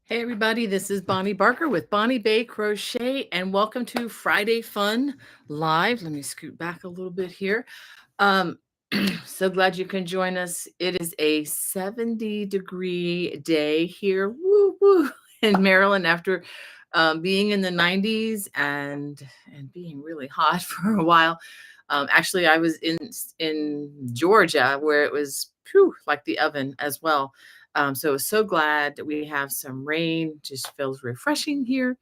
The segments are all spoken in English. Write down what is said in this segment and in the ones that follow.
Hey everybody, this is Bonnie Barker with Bonnie Bay Crochet, and welcome to Friday Fun Live. Let me scoot back a little bit here. Um, so glad you can join us. It is a 70-degree day here, woo woo, in Maryland after being in the 90s and being really hot for a while. Actually, I was in Georgia where it was like the oven as well. So so glad that we have some rain. Just feels refreshing here.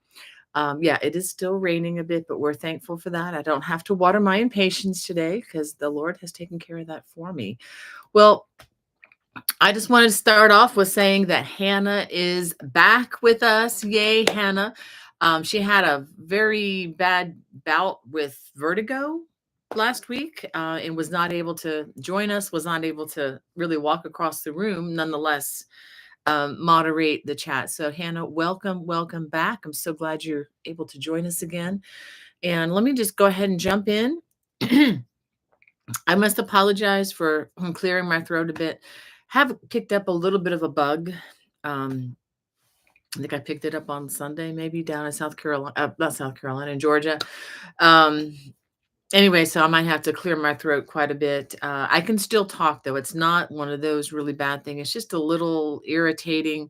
Yeah, it is still raining a bit, but we're thankful for that. I don't have to water my impatience today because the Lord has taken care of that for me. Well, I just wanted to start off with saying that Hannah is back with us. Yay, Hannah. She had a very bad bout with vertigo last week and was not able to join us, was not able to really walk across the room. Nonetheless, moderate the chat. So, Hannah, welcome back. I'm so glad you're able to join us again. And let me just go ahead and jump in. I must apologize for clearing my throat a bit. Have picked up a little bit of a bug. Um, I think I picked it up on Sunday, maybe down in South Carolina, not South Carolina, in Georgia. Um, anyway, so I might have to clear my throat quite a bit. I can still talk though. It's not one of those really bad things. It's just a little irritating.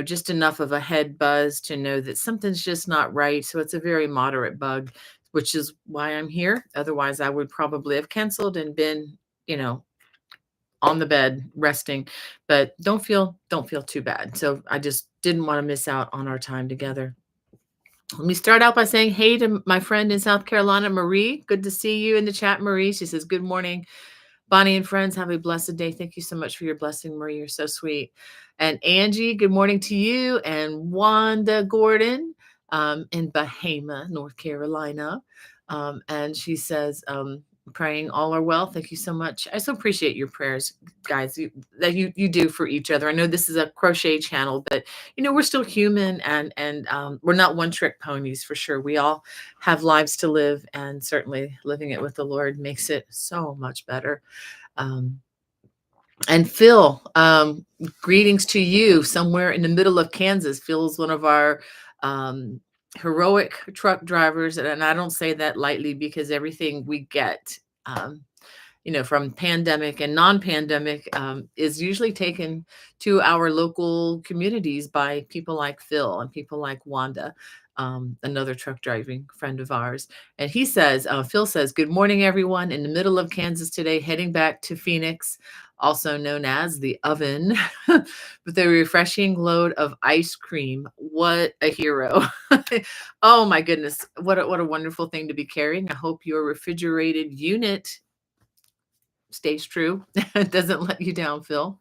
Just enough of a head buzz to know that something's just not right. So it's a very moderate bug, which is why I'm here. Otherwise, I would probably have canceled and been, you know, on the bed resting. But don't feel too bad. So I just didn't want to miss out on our time together. Let me start out by saying hey to my friend in South Carolina, Marie. Good to see you in the chat, Marie. She says, good morning, Bonnie and friends. Have a blessed day. Thank you so much for your blessing, Marie. You're so sweet. And Angie, good morning to you. And Wanda Gordon in Bahama, North Carolina. And she says, praying all are well. Thank you so much. I so appreciate your prayers, guys, that you do for each other. I know this is a crochet channel, but we're still human and we're not one trick ponies for sure. We all have lives to live, and certainly living it with the Lord makes it so much better. Um, and Phil, greetings to you somewhere in the middle of Kansas. Phil's one of our um, heroic truck drivers. And I don't say that lightly because everything we get, from pandemic and non-pandemic is usually taken to our local communities by people like Phil and people like Wanda, another truck driving friend of ours. And he says, Phil says, good morning, everyone, in the middle of Kansas today, heading back to Phoenix, also known as the oven, with a refreshing load of ice cream. What a hero. Oh my goodness. What a wonderful thing to be carrying. I hope your refrigerated unit stays true. It doesn't let you down, Phil.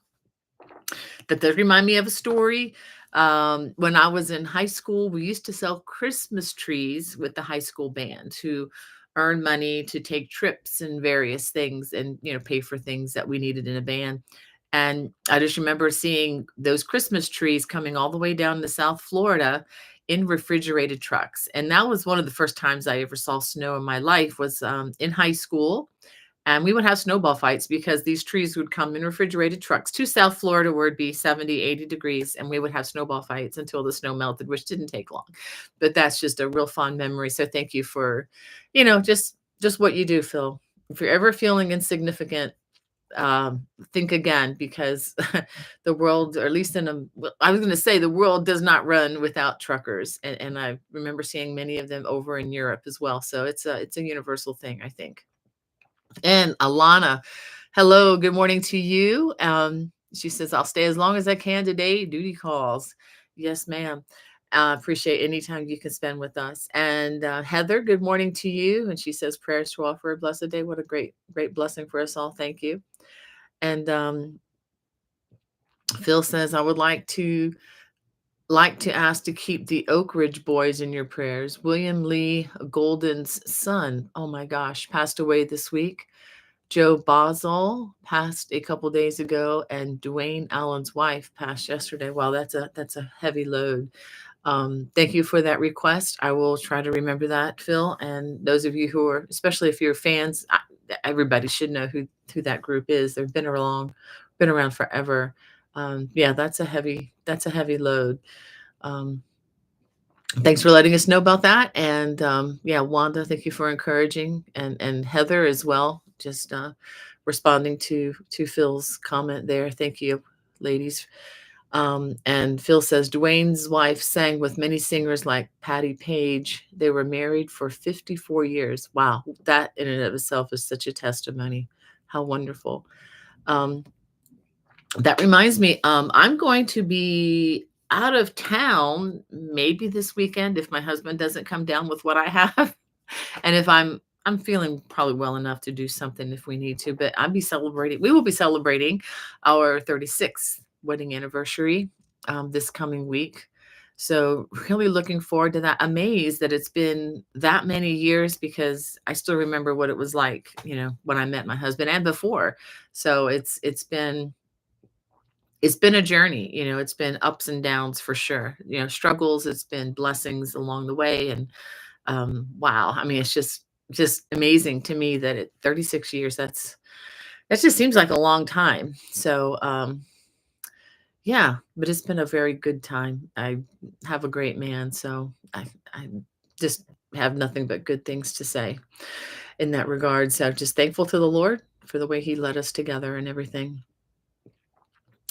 That does remind me of a story. When I was in high school, we used to sell Christmas trees with the high school band who earn money to take trips and various things and, pay for things that we needed in a band. And I just remember seeing those Christmas trees coming all the way down to South Florida in refrigerated trucks. And that was one of the first times I ever saw snow in my life was in high school. And we would have snowball fights because these trees would come in refrigerated trucks to South Florida where it'd be 70, 80 degrees. And we would have snowball fights until the snow melted, which didn't take long. But that's just a real fond memory. So thank you for, just what you do, Phil. If you're ever feeling insignificant, think again, because the world, or at least I was going to say the world does not run without truckers. And I remember seeing many of them over in Europe as well. So it's a universal thing, I think. And Alana, hello, good morning to you. She says, I'll stay as long as I can today. Duty calls. Yes, ma'am. Appreciate any time you can spend with us. And Heather, good morning to you. And she says, prayers to all for a blessed day. What a great blessing for us all. Thank you. And Phil says, I would like to ask to keep the Oak Ridge boys in your prayers. William Lee Golden's son, oh my gosh, passed away this week. Joe Boswell passed a couple days ago, and Dwayne Allen's wife passed yesterday. Wow, that's a heavy load. Thank you for that request. I will try to remember that, Phil. And those of you who are, especially if you're fans, everybody should know who that group is. They've been around forever. Yeah, that's a heavy load. Um, Thanks for letting us know about that. And yeah, Wanda, thank you for encouraging, and Heather as well. Just responding to Phil's comment there. Thank you, ladies. And Phil says Dwayne's wife sang with many singers like Patti Page. They were married for 54 years. Wow, that in and of itself is such a testimony. How wonderful. Um, that reminds me, I'm going to be out of town maybe this weekend if my husband doesn't come down with what I have. And if I'm feeling probably well enough to do something if we need to, but we will be celebrating our 36th wedding anniversary this coming week. So really looking forward to that. Amazed that it's been that many years because I still remember what it was like, when I met my husband and before. So it's been a journey. It's been ups and downs for sure. Struggles, it's been blessings along the way. And wow, I mean, it's just amazing to me that at 36 years, that just seems like a long time. So yeah, but it's been a very good time. I have a great man, so I just have nothing but good things to say in that regard. So just thankful to the Lord for the way he led us together and everything.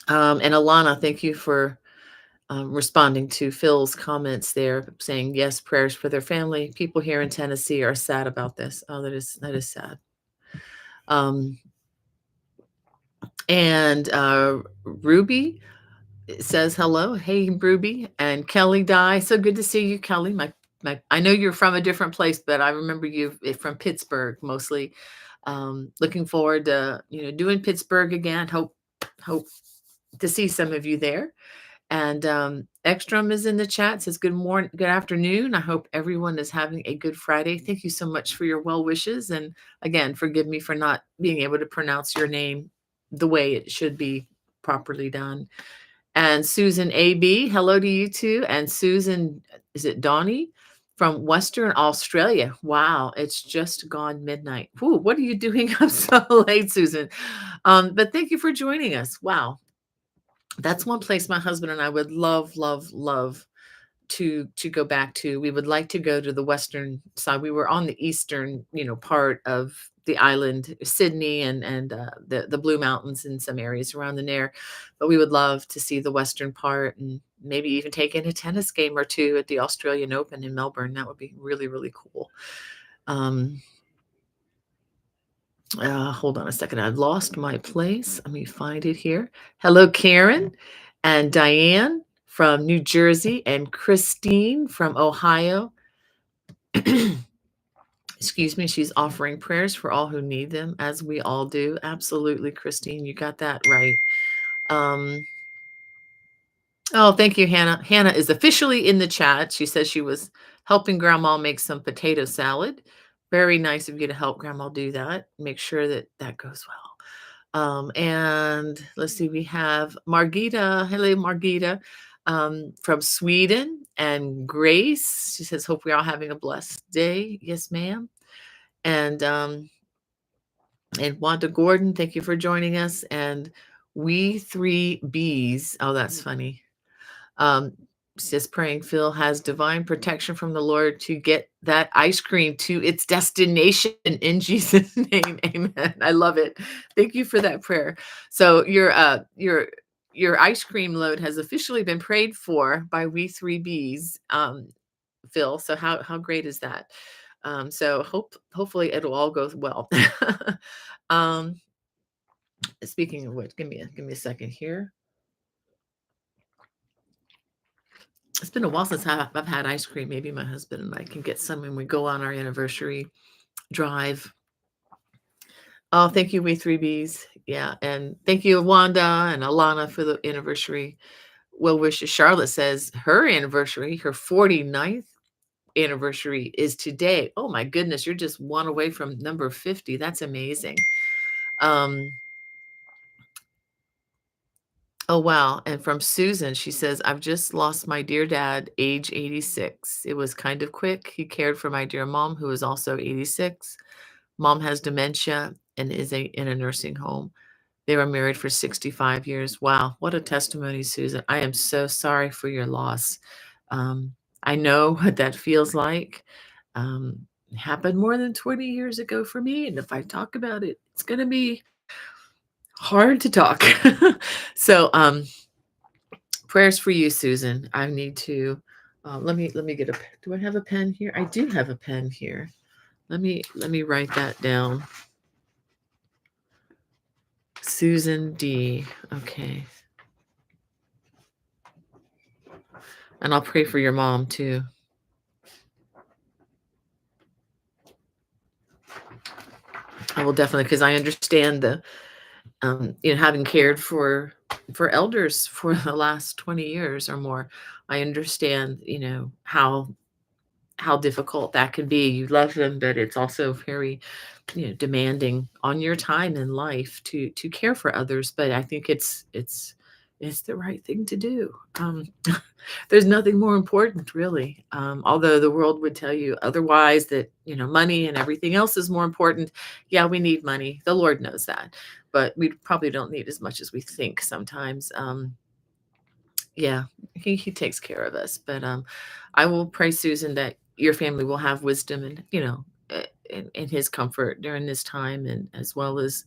And Alana, thank you for responding to Phil's comments there, saying yes, prayers for their family. People here in Tennessee are sad about this. Oh, that is sad. Um, and Ruby says hello. Hey, Ruby. And Kelly Dye. So good to see you, Kelly. I know you're from a different place, but I remember you from Pittsburgh mostly. Looking forward to doing Pittsburgh again. Hope to see some of you there. And Ekstrom is in the chat, says good morning, good afternoon. I hope everyone is having a good Friday. Thank you so much for your well wishes. And again, forgive me for not being able to pronounce your name the way it should be properly done. And Susan AB, hello to you too. And Susan, is it Donnie from Western Australia? Wow, it's just gone midnight. Whew, what are you doing up so late, Susan? But thank you for joining us. Wow, that's one place my husband and I would love, love, love to go back to. We would like to go to the western side. We were on the eastern, part of the island, Sydney and the Blue Mountains and some areas around the there. But we would love to see the western part and maybe even take in a tennis game or two at the Australian Open in Melbourne. That would be really, really cool. Hold on a second. I've lost my place. Let me find it here. Hello, Karen and Diane from New Jersey and Christine from Ohio. Excuse me. She's offering prayers for all who need them, as we all do. Absolutely, Christine. You got that right. Oh, thank you, Hannah. Hannah is officially in the chat. She says she was helping Grandma make some potato salad. Very nice of you to help Grandma do that. Make sure that that goes well. And let's see, we have Margita. Hello, Margita, from Sweden. And Grace, she says, hope we're all having a blessed day. Yes, ma'am. And Wanda Gordon, thank you for joining us. And We Three Bees. Oh, that's funny. Says praying Phil has divine protection from the Lord to get that ice cream to its destination in Jesus' name. Amen. I love it. Thank you for that prayer. So your ice cream load has officially been prayed for by We Three Bees, Phil. So how great is that? So hopefully it'll all go well. um, Speaking of which, give me a second here. It's been a while since I've had ice cream. Maybe my husband and I can get some when we go on our anniversary drive. Oh, thank you, We Three Bees. Yeah. And thank you, Wanda and Alana, for the anniversary well wishes. Charlotte says her anniversary, her 49th anniversary is today. Oh my goodness, you're just one away from number 50. That's amazing. Oh, wow. And from Susan, she says, I've just lost my dear dad, age 86. It was kind of quick. He cared for my dear mom, who is also 86. Mom has dementia and is in a nursing home. They were married for 65 years. Wow, what a testimony, Susan. I am so sorry for your loss. Um, I know what that feels like. It happened more than 20 years ago for me. And if I talk about it, it's going to be hard to talk. So, prayers for you, Susan. I need to let me get a do I have a pen here? I do have a pen here. Let me write that down. Susan D. Okay. And I'll pray for your mom too. I will definitely, because I understand the having cared for elders for the last 20 years or more. I understand, how difficult that can be. You love them, but it's also very, demanding on your time in life to care for others. But I think it's the right thing to do. There's nothing more important, really. Although the world would tell you otherwise, that money and everything else is more important. Yeah, we need money. The Lord knows that, but we probably don't need as much as we think sometimes. Yeah, he takes care of us. But I will pray, Susan, that your family will have wisdom and in his comfort during this time, and as well as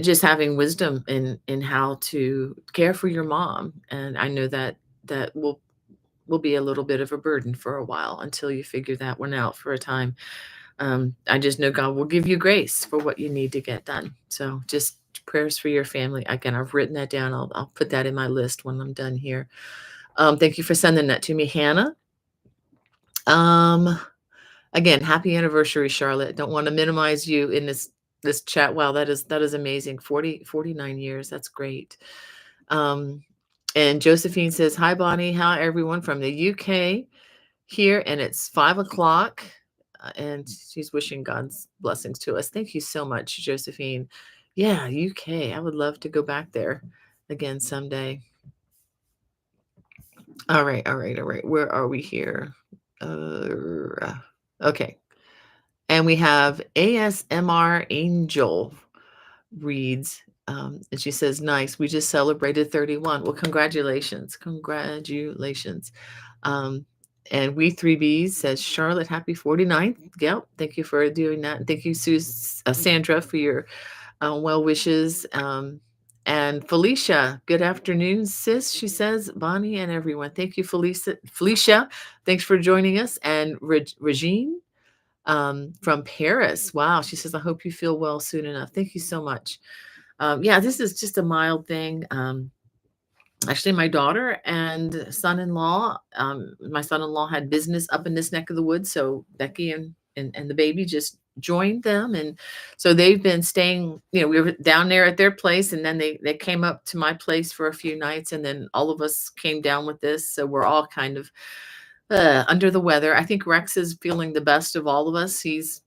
just having wisdom in how to care for your mom. And I know that will be a little bit of a burden for a while until you figure that one out for a time. I just know God will give you grace for what you need to get done. So just prayers for your family. Again, I've written that down. I'll put that in my list when I'm done here. Thank you for sending that to me, Hannah. Um, Again, happy anniversary, Charlotte. Don't want to minimize you in this chat. Wow, that is amazing. 49 years. That's great. And Josephine says, "Hi, Bonnie. Hi, everyone from the UK here, and it's 5 o'clock." And she's wishing God's blessings to us. Thank you so much, Josephine. Yeah, UK. I would love to go back there again someday. All right, all right, all right. Where are we here? Okay. And we have ASMR Angel reads, and she says, "Nice. We just celebrated 31." Well, congratulations. Congratulations. Um, and We Three Bs says, "Charlotte, happy 49th." Yep. Thank you for doing that. Thank you, Sandra, for your well wishes. And Felicia, good afternoon, sis. She says, "Bonnie and everyone." Thank you, Felicia, thanks for joining us. And Regine from Paris. Wow. She says, "I hope you feel well soon enough." Thank you so much. Yeah, this is just a mild thing. Actually, my daughter and son-in-law, my son-in-law had business up in this neck of the woods. So Becky and the baby just joined them. And so they've been staying, we were down there at their place, and then they came up to my place for a few nights. And then all of us came down with this. So we're all kind of under the weather. I think Rex is feeling the best of all of us. He's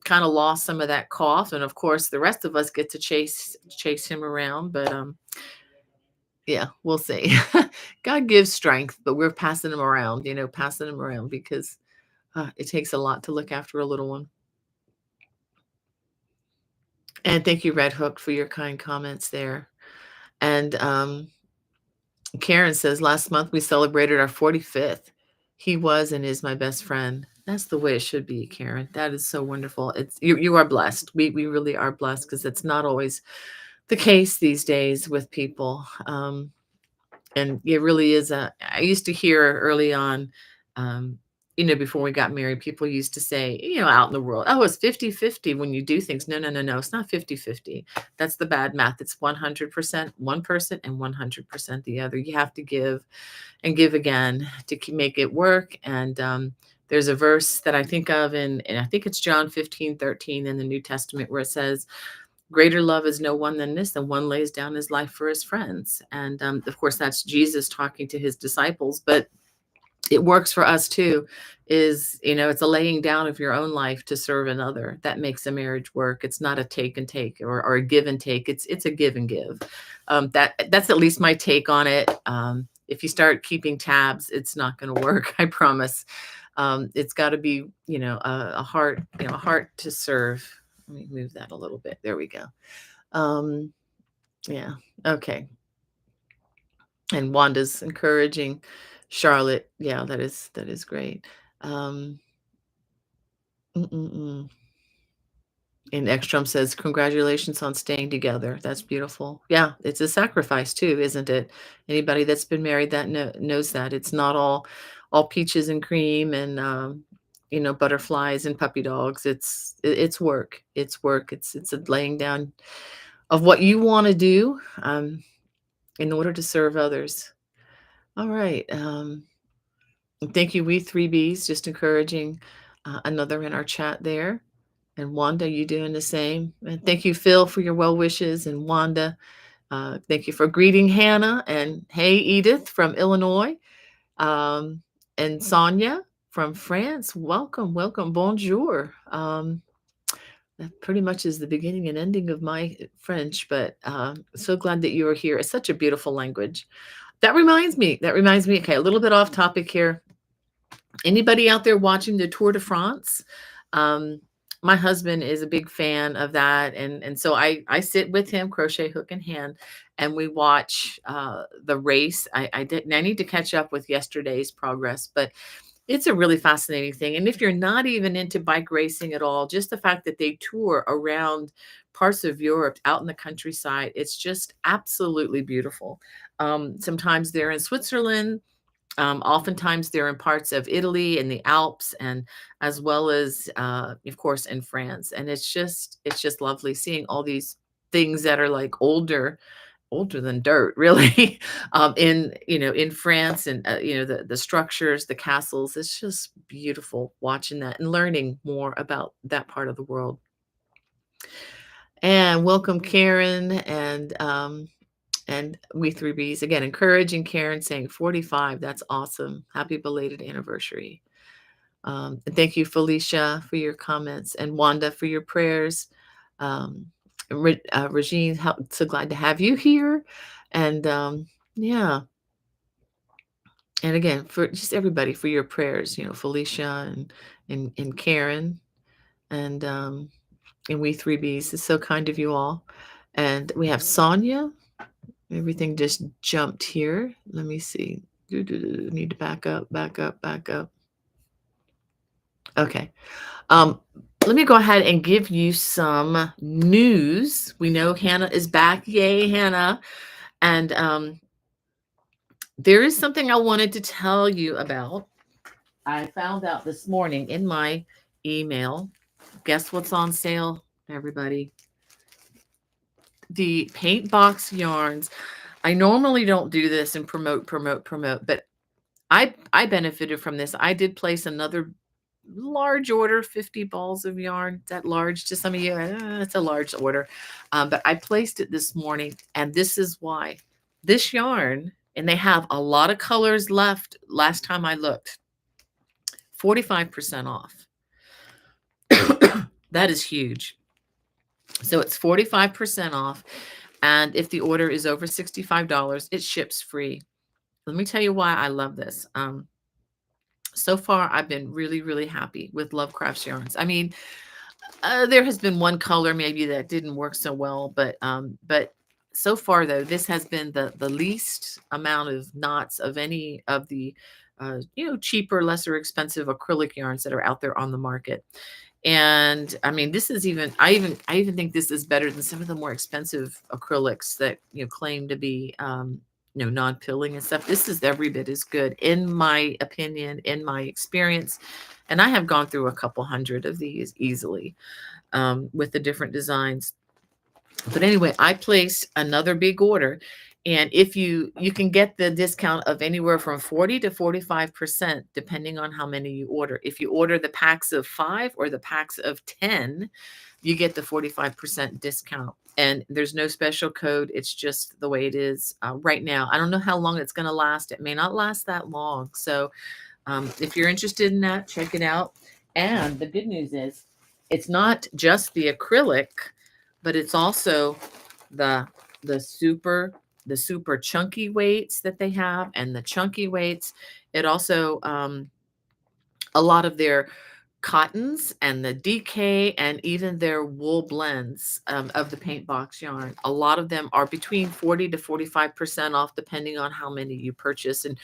kind of lost some of that cough, and of course the rest of us get to chase him around. But yeah, we'll see. God gives strength, but we're passing him around, because it takes a lot to look after a little one. And thank you, Red Hook, for your kind comments there. And Karen says, "Last month we celebrated our 45th. He was and is my best friend." That's the way it should be, Karen. That is so wonderful. You are blessed. We really are blessed, because it's not always the case these days with people. And it really is I used to hear early on, before we got married, people used to say, out in the world, "Oh, it's 50-50 when you do things." No, no, no, no. It's not 50-50. That's the bad math. It's 100% one person and 100% the other. You have to give and give again to make it work. And there's a verse that I think of, and I think it's John 15:13 in the New Testament, where it says, "Greater love is no one than this, and one lays down his life for his friends." And of course, that's Jesus talking to his disciples, but it works for us too. It's a laying down of your own life to serve another that makes a marriage work. It's not a take and take, or a give and take. It's a give and give. That's at least my take on it. If you start keeping tabs, it's not going to work. I promise. It's got to be, a heart, a heart to serve. Let me move that a little bit. There we go. Yeah. Okay. And Wanda's encouraging Charlotte. Yeah, that is great. Um, mm, mm, mm. And Ekstrom says, "Congratulations on staying together." That's beautiful. Yeah, it's a sacrifice too, isn't it? Anybody that's been married that knows that it's not all peaches and cream and butterflies and puppy dogs. It's work. It's work. It's a laying down of what you want to do in order to serve others. All right. Thank you, we three Bs, just encouraging another in our chat there. And Wanda, you doing the same. And thank you, Phil, for your well wishes. And Wanda, thank you for greeting Hannah. And hey, Edith from Illinois. Um, and Sonia from France. Welcome, welcome. Bonjour. That pretty much is the beginning and ending of my French, but so glad that you are here. It's such a beautiful language. That reminds me. Okay, a little bit off topic here. Anybody out there watching the Tour de France? Um, my husband is a big fan of that, and so I sit with him, crochet hook in hand, and we watch the race. I need to catch up with yesterday's progress, but it's a really fascinating thing. And if you're not even into bike racing at all, just the fact that they tour around parts of Europe out in the countryside, it's just absolutely beautiful. Sometimes they're in Switzerland. Oftentimes they're in parts of Italy and the Alps, and as well as, of course, in France. And it's just lovely seeing all these things that are like older than dirt, really, in France, and the structures, the castles. It's just beautiful watching that and learning more about that part of the world. And welcome, Karen, and we three Bs again, encouraging Karen, saying 45. That's awesome. Happy belated anniversary. And thank you, Felicia, for your comments, and Wanda for your prayers. Regine, so glad to have you here. And yeah, and again, for just everybody for your prayers, Felicia and Karen, and and we three Bs. It's so kind of you all. And we have Sonia. Everything just jumped here. Let me see. Need to back up, back up, back up. Okay. Um, Let me go ahead and give you some news. We know Hannah is back. Yay, Hannah. And there is something I wanted to tell you about. I found out this morning in my email. Guess what's on sale, everybody? The paint box yarns. I normally don't do this and promote, but I benefited from this. I did place another large order, 50 balls of yarn. Is that large to some of you? It's a large order. But I placed it this morning, and this is why. This yarn, and they have a lot of colors left last time I looked, 45% off. That is huge. So it's 45% off. And if the order is over $65, it ships free. Let me tell you why I love this. So far, I've been really, really happy with Lovecraft's yarns. I mean, there has been one color maybe that didn't work so well, but so far though, this has been the least amount of knots of any of the cheaper, lesser expensive acrylic yarns that are out there on the market. And I mean, this is I even think this is better than some of the more expensive acrylics that claim to be non-pilling and stuff. This is every bit as good, in my opinion, in my experience. And I have gone through a couple hundred of these easily with the different designs. But anyway, I placed another big order. And if you can get the discount of anywhere from 40 to 45%, depending on how many you order. If you order the packs of 5 or the packs of 10, you get the 45% discount. And there's no special code. It's just the way it is right now. I don't know how long it's going to last. It may not last that long. So if you're interested in that, check it out. And the good news is it's not just the acrylic, but it's also the super chunky weights that they have, and the chunky weights. It also a lot of their cottons and the DK and even their wool blends of the paint box yarn. A lot of them are between 40 to 45% off, depending on how many you purchase. And,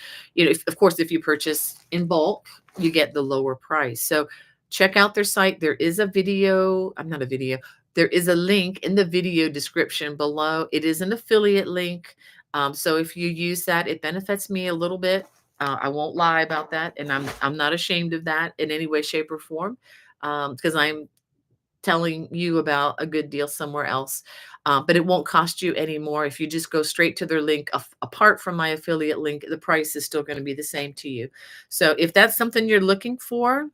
of course, if you purchase in bulk, you get the lower price. So check out their site. There is a video. I'm not a video. There is a link in the video description below. It is an affiliate link. So if you use that, it benefits me a little bit. I won't lie about that, and I'm not ashamed of that in any way, shape, or form, because I'm telling you about a good deal somewhere else. But it won't cost you any more if you just go straight to their link. Apart from my affiliate link, the price is still going to be the same to you. So if that's something you're looking for,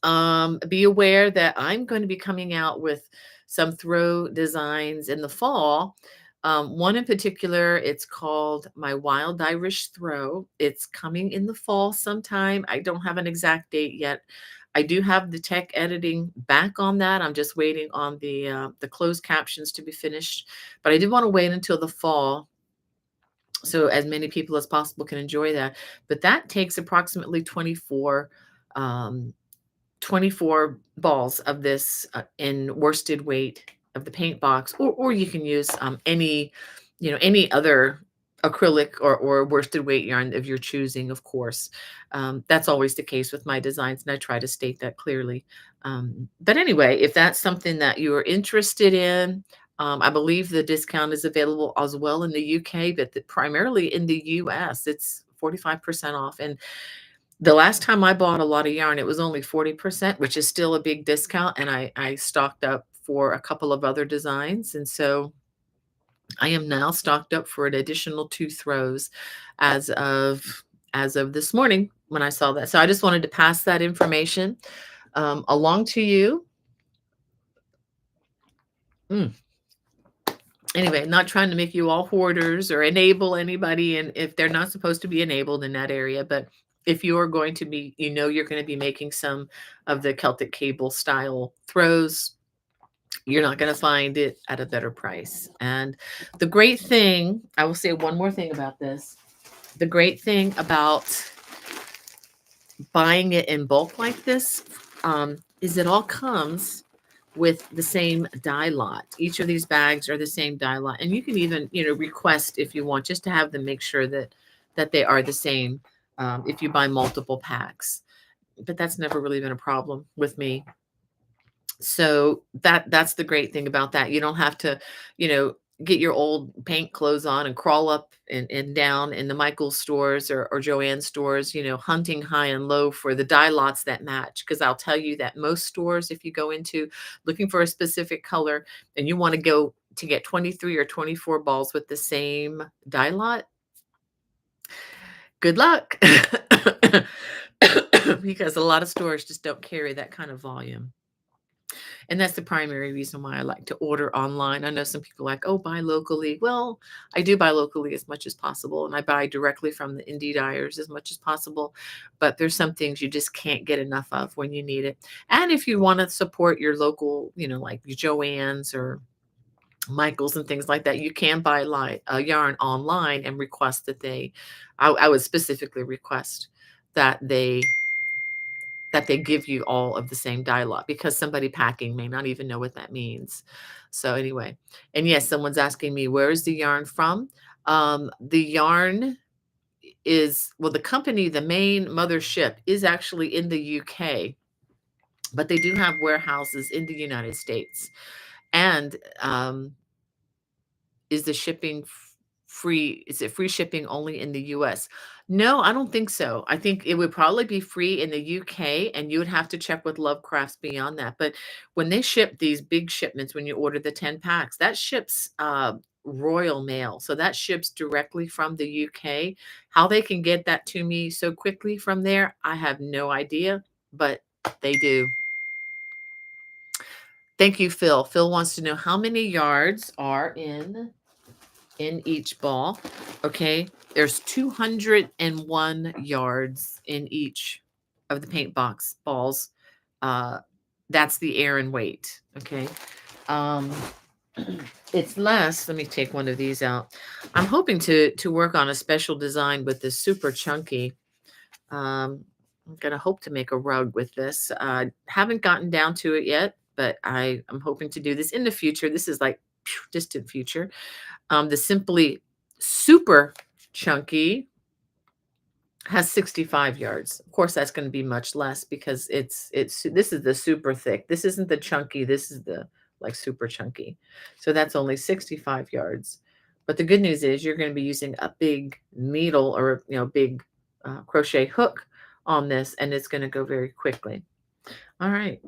be aware that I'm going to be coming out with some throw designs in the fall. One in particular, it's called my Wild Irish Throw. It's coming in the fall sometime. I don't have an exact date yet. I do have the tech editing back on that. I'm just waiting on the closed captions to be finished. But I did want to wait until the fall so as many people as possible can enjoy that. But that takes approximately 24 balls of this in worsted weight of the paint box, or you can use any other acrylic or worsted weight yarn of your choosing, of course. That's always the case with my designs, and I try to state that clearly. But anyway, if that's something that you are interested in, I believe the discount is available as well in the UK, but primarily in the US, it's 45% off. And the last time I bought a lot of yarn, it was only 40%, which is still a big discount, and I stocked up for a couple of other designs, and so I am now stocked up for an additional 2 throws as of this morning when I saw that. So I just wanted to pass that information along to you. Anyway, not trying to make you all hoarders or enable anybody, and if they're not supposed to be enabled in that area, but if you're going to be, you're going to be making some of the Celtic cable style throws, you're not going to find it at a better price. And the great thing, I will say one more thing about this. The great thing about buying it in bulk like this is it all comes with the same dye lot. Each of these bags are the same dye lot, and you can even request if you want, just to have them make sure that they are the same if you buy multiple packs. But that's never really been a problem with me. So that's the great thing about that. You don't have to get your old paint clothes on and crawl up and down in the Michael's stores or Joann's stores, hunting high and low for the dye lots that match. Because I'll tell you that most stores, if you go into looking for a specific color and you want to go to get 23 or 24 balls with the same dye lot, good luck. Because a lot of stores just don't carry that kind of volume. And that's the primary reason why I like to order online. I know some people are like, oh, buy locally. Well, I do buy locally as much as possible, and I buy directly from the indie dyers as much as possible. But there's some things you just can't get enough of when you need it. And if you want to support your local, like your Joann's or Michael's and things like that, you can buy yarn online and request that I would specifically request that they give you all of the same dye lot, because somebody packing may not even know what that means. So anyway, and yes, someone's asking me, where is the yarn from? The yarn is, well, the company, the main mothership is actually in the UK, but they do have warehouses in the United States. And is the shipping free? Is it free shipping only in the US? No, I don't think so. I think it would probably be free in the UK, and you would have to check with Love Crafts beyond that. But when they ship these big shipments, when you order the 10 packs, that ships Royal Mail. So that ships directly from the UK. How they can get that to me so quickly from there, I have no idea, but they do. Thank you, Phil. Phil wants to know how many yards are in each ball. Okay, there's 201 yards in each of the paint box balls. That's the Aran weight. Okay, it's less. Let me take one of these out. I'm hoping to work on a special design with this super chunky. Let I'm going to hope to make a rug with this. Haven't gotten down to it yet, but I'm hoping to do this in the future. This is like distant future. The Simply Super Chunky has 65 yards. Of course, that's going to be much less because it's this is the super thick. This isn't the chunky. This is the like super chunky. So that's only 65 yards. But the good news is you're going to be using a big needle or big crochet hook on this, and it's going to go very quickly. All right.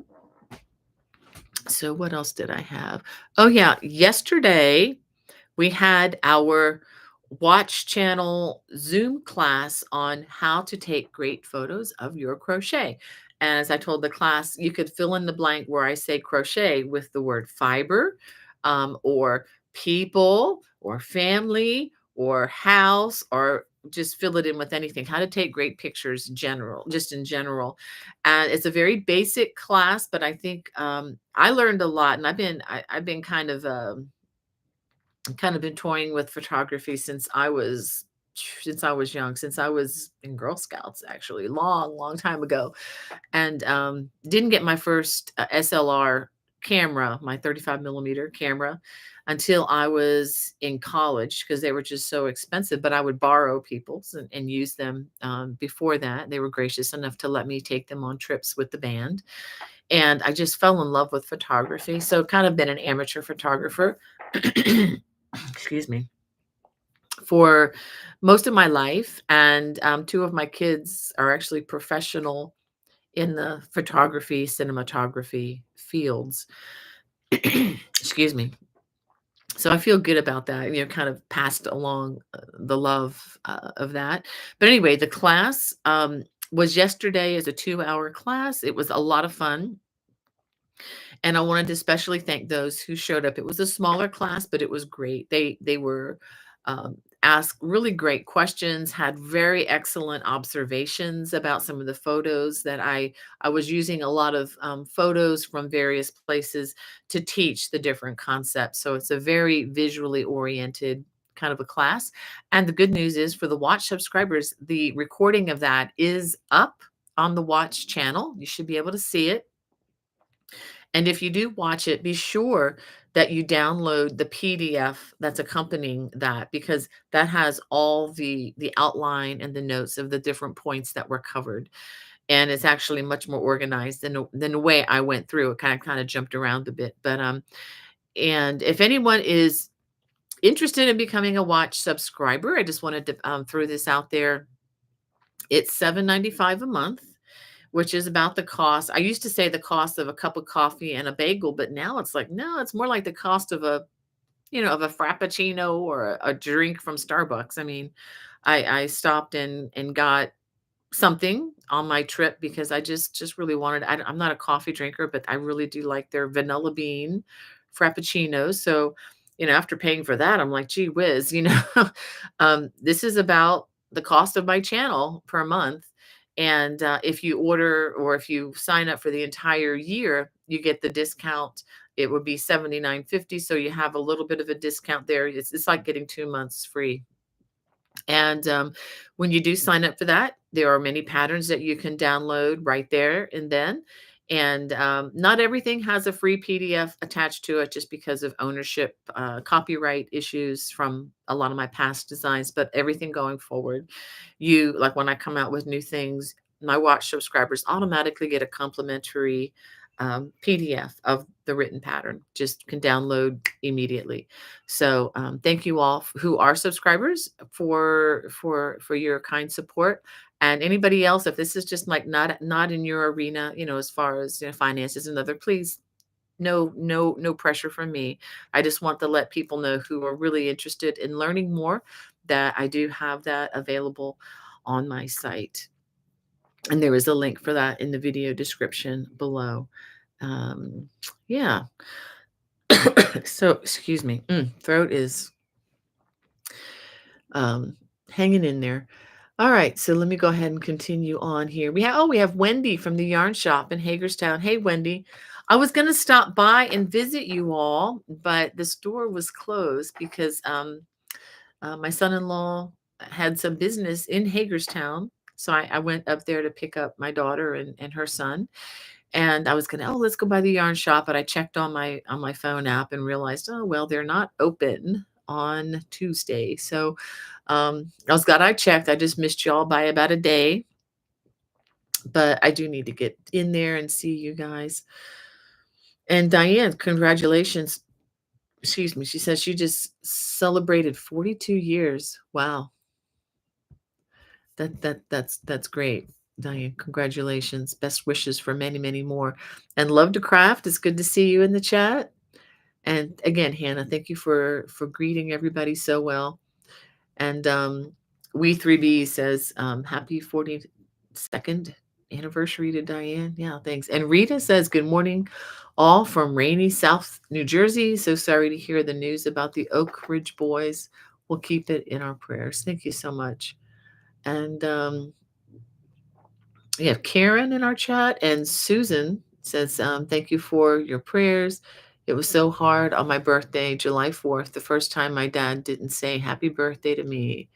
So what else did I have? Oh yeah, yesterday we had our Watch Channel Zoom class on how to take great photos of your crochet. And as I told the class, you could fill in the blank where I say crochet with the word fiber, or people, or family, or house, or just fill it in with anything. How to take great pictures, just in general. And it's a very basic class, but I think I learned a lot. And I've been kind of been toying with photography since I was young, since I was in Girl Scouts, actually, long time ago, and didn't get my first SLR camera, my 35 millimeter camera, until I was in college because they were just so expensive. But I would borrow people's and use them. Before that, they were gracious enough to let me take them on trips with the band, and I just fell in love with photography. So kind of been an amateur photographer. Excuse me, for most of my life. And two of my kids are actually professional in the photography, cinematography fields. Excuse me. So I feel good about that, kind of passed along the love of that. But anyway, the class was yesterday as a 2-hour class. It was a lot of fun. And I wanted to especially thank those who showed up. It was a smaller class, but it was great. They were asked really great questions, had very excellent observations about some of the photos that I was using a lot of photos from various places to teach the different concepts. So it's a very visually oriented kind of a class. And the good news is for the Watch subscribers, the recording of that is up on the Watch channel. You should be able to see it. And if you do watch it, be sure that you download the PDF that's accompanying that, because that has all the outline and the notes of the different points that were covered. And it's actually much more organized than the way I went through. It kind of jumped around a bit. But and if anyone is interested in becoming a Watch subscriber, I just wanted to throw this out there. It's $7.95 a month, which is about the cost. I used to say the cost of a cup of coffee and a bagel, but now it's like, no, it's more like the cost of a frappuccino or a drink from Starbucks. I mean, I stopped and got something on my trip because I just really wanted. I'm not a coffee drinker, but I really do like their vanilla bean frappuccinos. So, after paying for that, I'm like, gee whiz, this is about the cost of my channel per month. And if you order or if you sign up for the entire year, you get the discount. It would be $79.50. So you have a little bit of a discount there. It's like getting 2 months free. And when you do sign up for that, there are many patterns that you can download right there and then. And not everything has a free PDF attached to it just because of ownership, copyright issues from a lot of my past designs. But everything going forward, like when I come out with new things, my Watch subscribers automatically get a complimentary PDF of the written pattern, just can download immediately. So thank you all who are subscribers for your kind support. And anybody else, if this is just like not in your arena, as far as finances and other, please, no pressure from me. I just want to let people know who are really interested in learning more that I do have that available on my site. And there is a link for that in the video description below. Yeah. So, excuse me. Throat is hanging in there. All right, so let me go ahead and continue on here. We have Wendy from the yarn shop in Hagerstown. Hey, Wendy. I was going to stop by and visit you all, but the store was closed because my son-in-law had some business in Hagerstown. So I went up there to pick up my daughter and her son. And I was gonna, oh, let's go by the yarn shop. But I checked on my phone app and realized, oh well, they're not open on Tuesday. So I was glad I checked. I just missed y'all by about a day. But I do need to get in there and see you guys. And Diane, congratulations. Excuse me. She says she just celebrated 42 years. Wow. That's great. Diane, congratulations. Best wishes for many, many more. And love to craft. It's good to see you in the chat. And again, Hannah, thank you for greeting everybody so well. And We 3B says happy 42nd anniversary to Diane. Yeah, thanks. And Rita says good morning, all from rainy South New Jersey. So sorry to hear the news about the Oak Ridge boys. We'll keep it in our prayers. Thank you so much. And we have Karen in our chat, and Susan says, thank you for your prayers. It was so hard on my birthday, July 4th, the first time my dad didn't say happy birthday to me.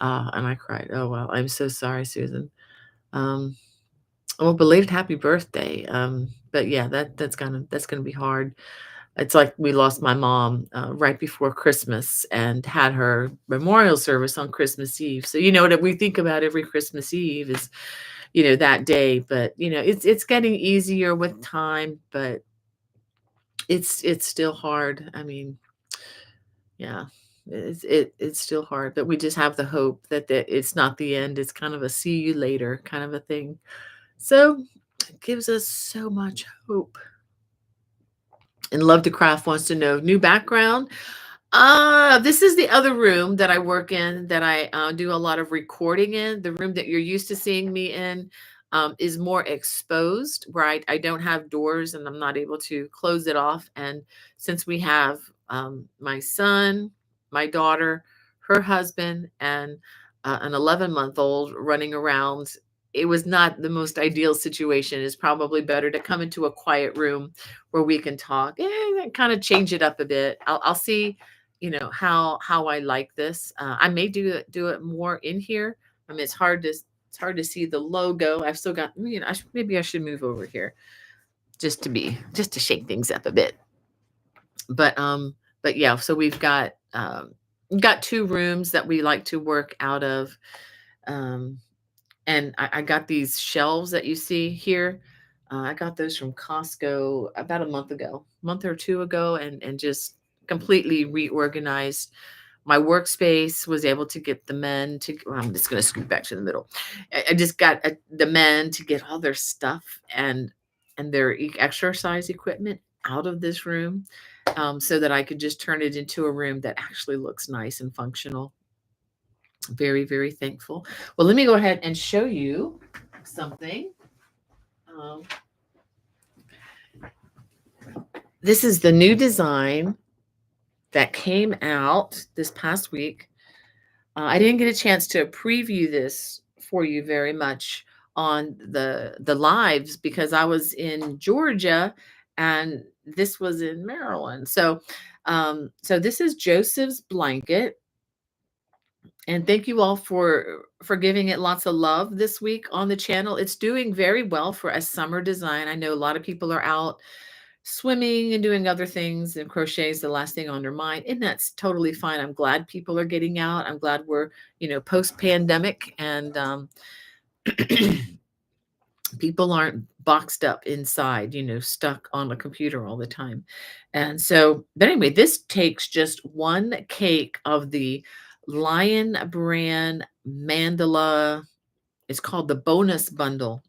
And I cried. Oh, well, I'm so sorry, Susan. Well, belated happy birthday. But yeah, that's gonna be hard. It's like we lost my mom right before Christmas and had her memorial service on Christmas Eve. So you know what we think about every Christmas Eve is, that day. But it's getting easier with time, but it's still hard. I mean, yeah, it's still hard. But we just have the hope that it's not the end. It's kind of a see you later kind of a thing. So it gives us so much hope. And Love to Craft wants to know new background. This is the other room that I work in that I do a lot of recording in. The room that you're used to seeing me in is more exposed, right? I don't have doors and I'm not able to close it off. And since we have my son, my daughter, her husband, and an 11-month-old running around, it was not the most ideal situation. It's probably better to come into a quiet room where we can talk and kind of change it up a bit. I'll see how I like this. I may do it more in here. I mean, it's hard to see the logo. I've still got, maybe I should move over here just to shake things up a bit. But yeah, so we've got two rooms that we like to work out of. And I got these shelves that you see here. I got those from Costco about a month or two ago, and just completely reorganized my workspace. Was able to get the men to. Well, I'm just going to scoot back to the middle. I just got the men to get all their stuff and their exercise equipment out of this room, so that I could just turn it into a room that actually looks nice and functional. Very, very thankful. Well, let me go ahead and show you something. Um, this is the new design that came out this past week. I didn't get a chance to preview this for you very much on the lives because I was in Georgia and this was in Maryland. So this is Joseph's blanket. And thank you all for giving it lots of love this week on the channel. It's doing very well for a summer design. I know a lot of people are out swimming and doing other things, and crochet is the last thing on their mind, and that's totally fine. I'm glad people are getting out. I'm glad we're post-pandemic, and people aren't boxed up inside, stuck on a computer all the time. And so, but anyway, this takes just one cake of the Lion brand mandala. It's called the bonus bundle.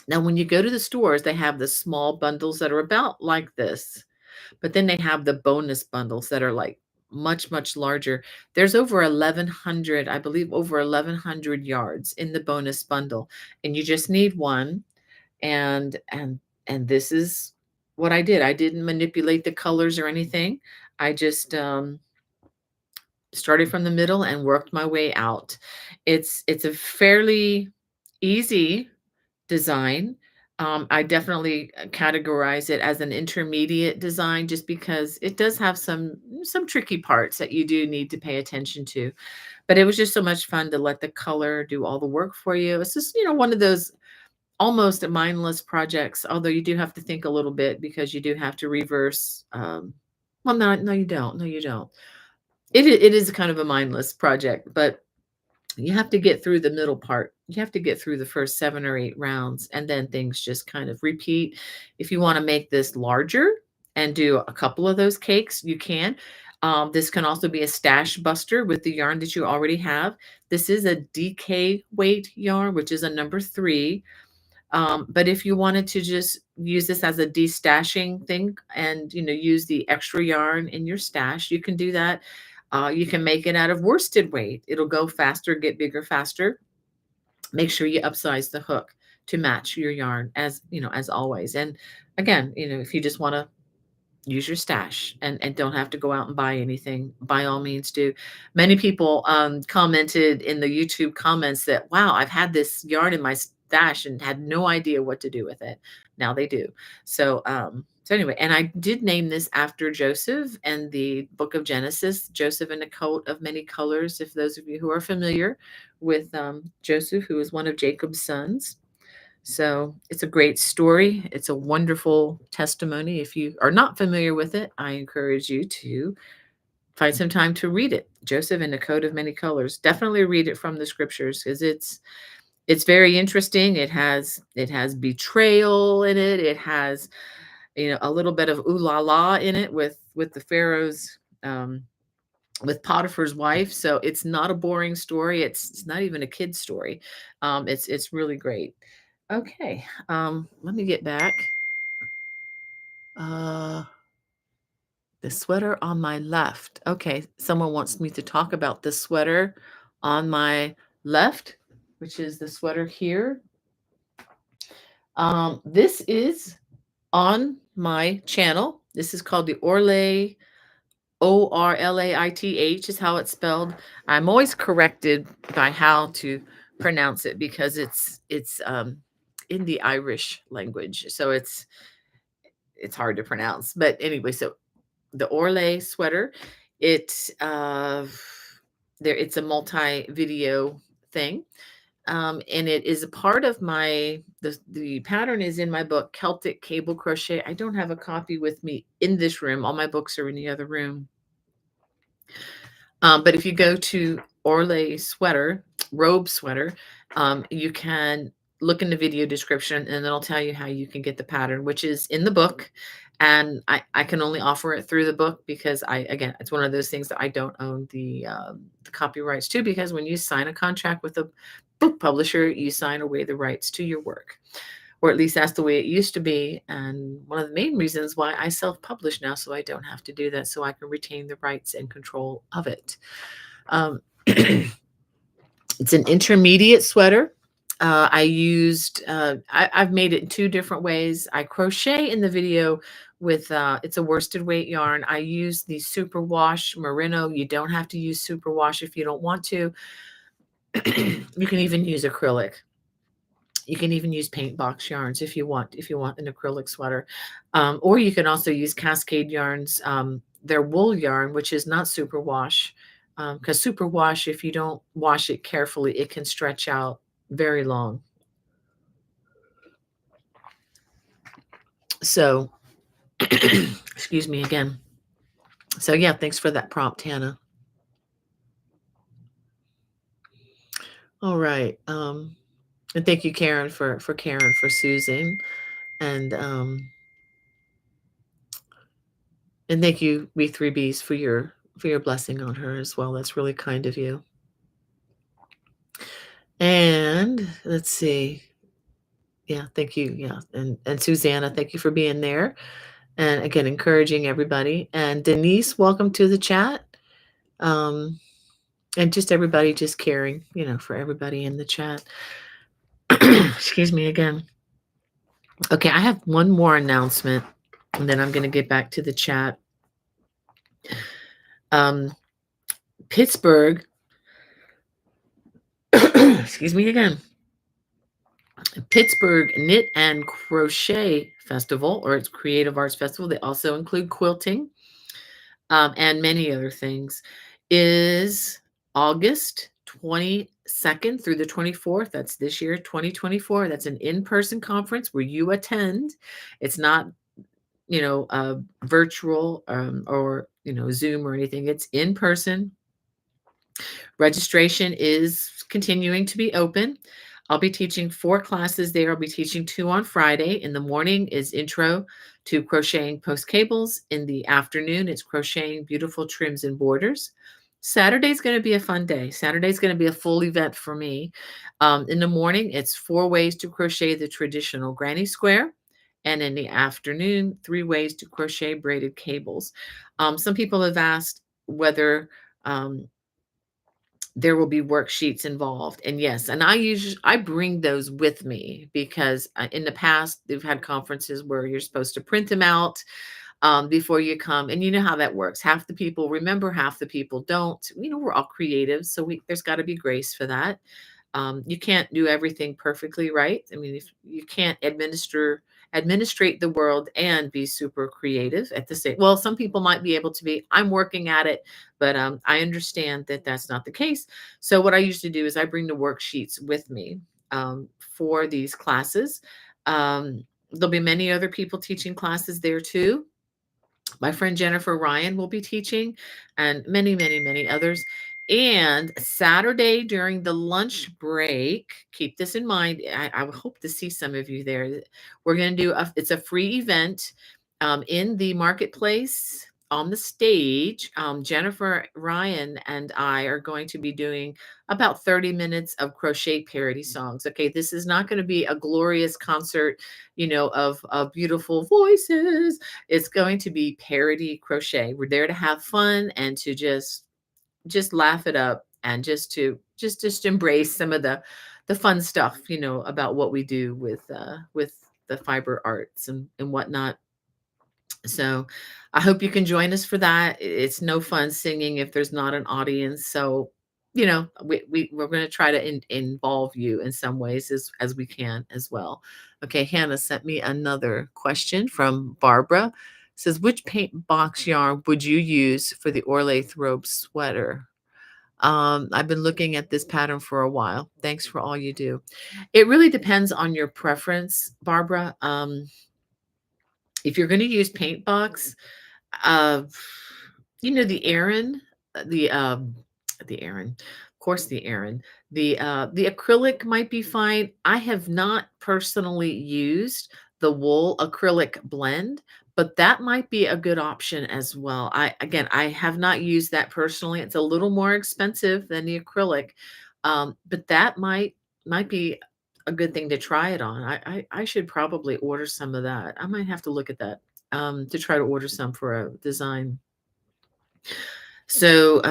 Now, when you go to the stores, they have the small bundles that are about like this, but then they have the bonus bundles that are like much, much larger. There's over 1,100, I believe, over 1,100 yards in the bonus bundle, and you just need one. And this is what I did. I didn't manipulate the colors or anything. I just started from the middle and worked my way out. It's a fairly easy design. I definitely categorize it as an intermediate design just because it does have some tricky parts that you do need to pay attention to. But it was just so much fun to let the color do all the work for you. It's just, one of those almost mindless projects, although you do have to think a little bit because you do have to reverse. Well, no, you don't. No, you don't. It is kind of a mindless project, but you have to get through the middle part. You have to get through the first 7 or 8 rounds, and then things just kind of repeat. If you wanna make this larger and do a couple of those cakes, you can. This can also be a stash buster with the yarn that you already have. This is a DK weight yarn, which is a number 3. But if you wanted to just use this as a destashing thing and, use the extra yarn in your stash, you can do that. You can make it out of worsted weight. It'll go faster, get bigger faster. Make sure you upsize the hook to match your yarn as always. And again, if you just want to use your stash and don't have to go out and buy anything, by all means do. Many people commented in the YouTube comments that, wow, I've had this yarn in my stash and had no idea what to do with it. Now they do. So anyway, and I did name this after Joseph and the book of Genesis, Joseph in a coat of many colors. If those of you who are familiar with Joseph, who is one of Jacob's sons. So it's a great story. It's a wonderful testimony. If you are not familiar with it, I encourage you to find some time to read it. Joseph in a Coat of Many Colors. Definitely read it from the scriptures because it's very interesting. It has betrayal in it. It has a little bit of ooh la la in it with the Pharaoh's with Potiphar's wife. So it's not a boring story. It's not even a kid's story. It's really great. Okay, let me get back. Uh, the sweater on my left. Okay, someone wants me to talk about the sweater on my left, which is the sweater here. This is on my channel. This is called the Orlait. Orlaith is how it's spelled. I'm always corrected by how to pronounce it because it's in the Irish language, so it's hard to pronounce. But anyway, so the Orlait sweater, it it's a multi-video thing. And it is a part of the pattern is in my book, Celtic Cable Crochet. I don't have a copy with me in this room. All my books are in the other room. But if you go to Orlait sweater, robe sweater, you can look in the video description and it'll tell you how you can get the pattern, which is in the book. And I can only offer it through the book because again, it's one of those things that I don't own the copyrights to, because when you sign a contract with a book publisher, you sign away the rights to your work. Or at least that's the way it used to be. And one of the main reasons why I self-publish now, so I don't have to do that, so I can retain the rights and control of it. It's an intermediate sweater. I've made it in 2 different ways. I crochet in the video with, it's a worsted weight yarn. I use the superwash merino. You don't have to use superwash if you don't want to. You can even use acrylic. You can even use paint box yarns if you want an acrylic sweater. Or you can also use Cascade yarns. They're wool yarn, which is not superwash. Because superwash, if you don't wash it carefully, it can stretch out very long. So, excuse me again. So yeah, thanks for that prompt, Hannah. All right. And thank you, Karen, for Karen, for Susan. And thank you, We3Bs, for your blessing on her as well. That's really kind of you. And let's see. Yeah, thank you. Yeah. And Susanna, thank you for being there. And again, encouraging everybody. And Denise, welcome to the chat. And just everybody just caring, for everybody in the chat. Excuse me again. Okay, I have one more announcement, and then I'm going to get back to the chat. Pittsburgh, excuse me again. Pittsburgh Knit and Crochet Festival, or its Creative Arts Festival. They also include quilting, and many other things, is August 22nd through the 24th. That's this year, 2024. That's an in-person conference where you attend. It's not, virtual, or, Zoom or anything. It's in person. Registration is continuing to be open. I'll be teaching 4 classes there. I'll be teaching 2 on Friday. In the morning is intro to crocheting post cables. In the afternoon, it's crocheting beautiful trims and borders. Saturday's going to be a fun day. Saturday's going to be a full event for me. In the morning, it's 4 ways to crochet the traditional granny square. And in the afternoon, 3 ways to crochet braided cables. Some people have asked whether there will be worksheets involved. And yes, and I bring those with me because in the past they've had conferences where you're supposed to print them out before you come, and you know how that works. Half the people remember, half the people don't. We're all creative, so there's got to be grace for that. You can't do everything perfectly right. I mean, if you can't administrate the world and be super creative at the same. Well, some people might be able to be. I'm working at it, but I understand that that's not the case. So what I usually do is I bring the worksheets with me for these classes. There'll be many other people teaching classes there too. My friend Jennifer Ryan will be teaching, and many, many, many others. And Saturday during the lunch break, keep this in mind. I hope to see some of you there. We're going to do it's a free event in the marketplace on the stage. Jennifer Ryan and I are going to be doing about 30 minutes of crochet parody songs. Okay, this is not going to be a glorious concert, of beautiful voices. It's going to be parody crochet. We're there to have fun and to just laugh it up, and just embrace some of the fun stuff, about what we do with the fiber arts and whatnot. So I hope you can join us for that. It's no fun singing if there's not an audience. So, we're going to try to involve you in some ways as we can as well. Okay, Hannah sent me another question from Barbara. Says, which paint box yarn would you use for the Orlaith robe sweater? I've been looking at this pattern for a while. Thanks for all you do. It really depends on your preference, Barbara. If you're going to use paint box, uh, the Aran, the Aran, of course, the Aran, the acrylic might be fine. I have not personally used the wool acrylic blend, but that might be a good option as well. I have not used that personally. It's a little more expensive than the acrylic, but that might be a good thing to try it on. I should probably order some of that. I might have to look at that to try to order some for a design. So,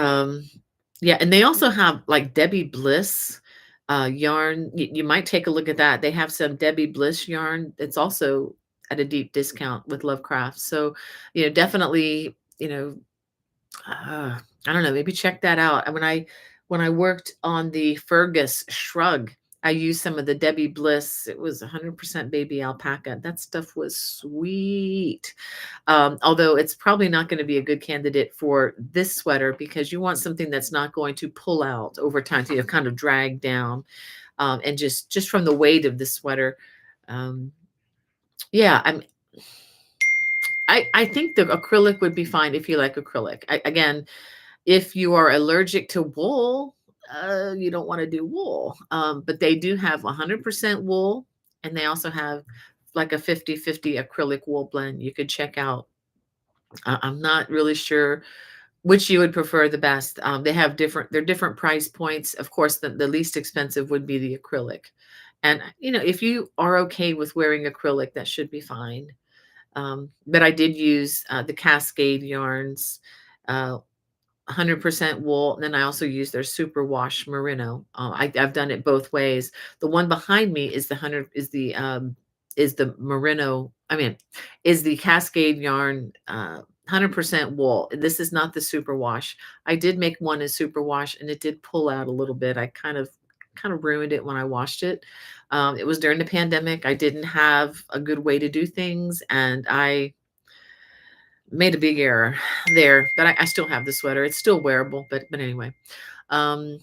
yeah, and they also have like Debbie Bliss yarn. You might take a look at that. They have some Debbie Bliss yarn. It's also at a deep discount with Lovecraft. So, definitely, I don't know, maybe check that out. And when I worked on the Fergus shrug, I used some of the Debbie Bliss. It was 100% baby alpaca. That stuff was sweet. Although it's probably not going to be a good candidate for this sweater because you want something that's not going to pull out over time, to kind of drag down, and just from the weight of the sweater. Yeah, I think the acrylic would be fine if you like acrylic. Again, if you are allergic to wool, you don't want to do wool. But they do have 100% wool, and they also have like a 50-50 acrylic wool blend you could check out. I'm not really sure which you would prefer the best. They're different price points. Of course, the least expensive would be the acrylic. And, if you are okay with wearing acrylic, that should be fine. But I did use the Cascade yarns, 100% wool. And then I also use their superwash merino. I've done it both ways. The one behind me is the merino. I mean, is the Cascade yarn 100% wool. This is not the superwash. I did make one as superwash, and it did pull out a little bit. I kind of kind of ruined it when I washed it. It was during the pandemic. I didn't have a good way to do things, and I made a big error there. But I still have the sweater. It's still wearable, but anyway. Um,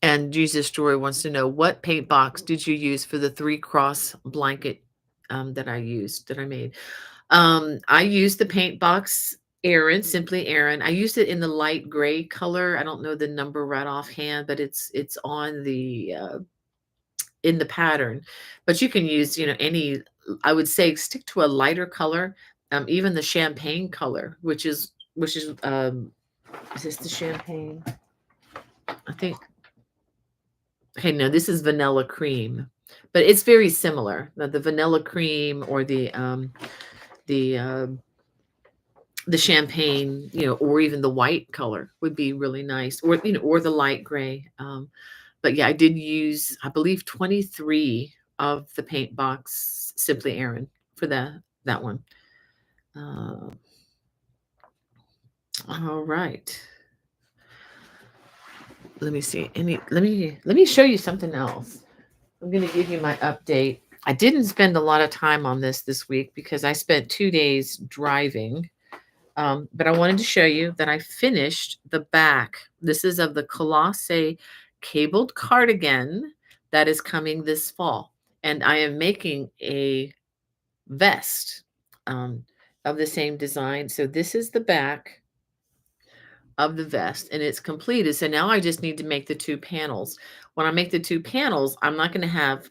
and Jesus Story wants to know, what paint box did you use for the 3-cross blanket that I made? I used the paint box Aaron, simply Aaron. I used it in the light gray color. I don't know the number right offhand, but it's on the in the pattern. But you can use, any. I would say stick to a lighter color, even the champagne color, which is is this the champagne? I think. Okay, no, this is vanilla cream, but it's very similar. The vanilla cream or the the champagne, or even the white color would be really nice, or the light gray. But yeah, I did use, I believe, 23 of the paint box Simply Aaron for that one. Uh, all right. Let me see. Let me show you something else. I'm going to give you my update. I didn't spend a lot of time on this week because I spent 2 days driving. But I wanted to show you that I finished the back. This is of the Colossae cabled cardigan that is coming this fall. And I am making a vest of the same design. So this is the back of the vest, and it's completed. So now I just need to make the 2 panels. When I make the 2 panels, I'm not going to have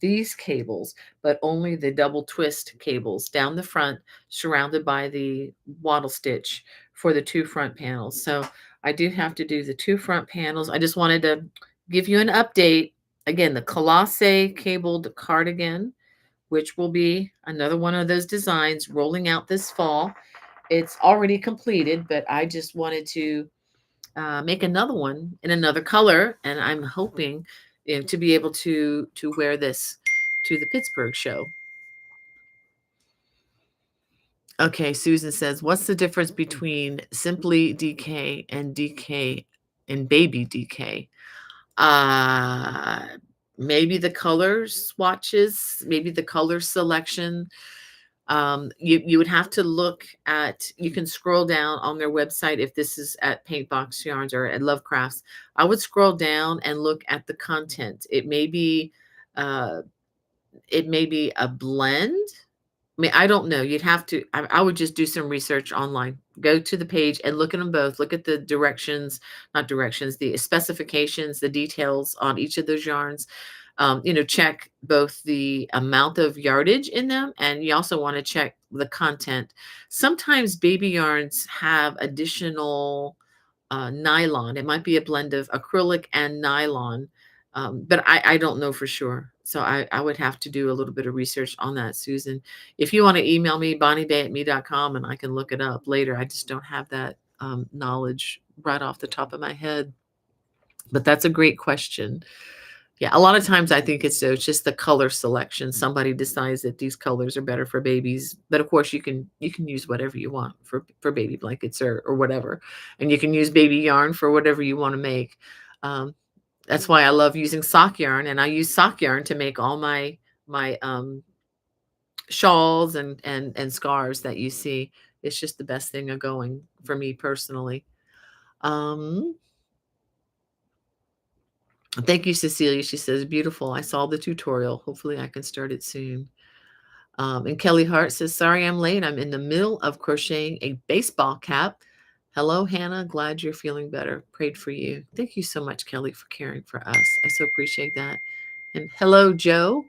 these cables, but only the double twist cables down the front, surrounded by the wattle stitch for the 2 front panels. So I do have to do the 2 front panels. I just wanted to give you an update. Again, the Colossae cabled cardigan, which will be another one of those designs rolling out this fall. It's already completed, but I just wanted to make another one in another color, and I'm hoping to be able to wear this to the Pittsburgh show. Okay, Susan says, what's the difference between Simply DK and DK and Baby DK? Uh, maybe the color swatches, maybe the color selection. You would have to look at, you can scroll down on their website if this is at Paintbox Yarns or at Love Crafts. I would scroll down and look at the content. Uh, it may be a blend. I mean, I don't know. You'd have to, I would just do some research online. Go to the page and look at them both. Look at the directions, not directions, the specifications, the details on each of those yarns. Check both the amount of yardage in them, and you also want to check the content. Sometimes baby yarns have additional nylon. It might be a blend of acrylic and nylon, but I don't know for sure. So I would have to do a little bit of research on that, Susan. If you want to email me, bonniebay@me.com, and I can look it up later. I just don't have that knowledge right off the top of my head. But that's a great question. Yeah, a lot of times I think it's just the color selection. Somebody decides that these colors are better for babies, but of course you can use whatever you want for baby blankets or whatever, and you can use baby yarn for whatever you want to make. That's why I love using sock yarn, and I use sock yarn to make all my shawls and scarves that you see. It's just the best thing going for me personally. Thank you, Cecilia. She says, beautiful. I saw the tutorial. Hopefully I can start it soon. And Kelly Hart says, sorry I'm late. I'm in the middle of crocheting a baseball cap. Hello, Hannah. Glad you're feeling better. Prayed for you. Thank you so much, Kelly, for caring for us. I so appreciate that. And hello, Joe.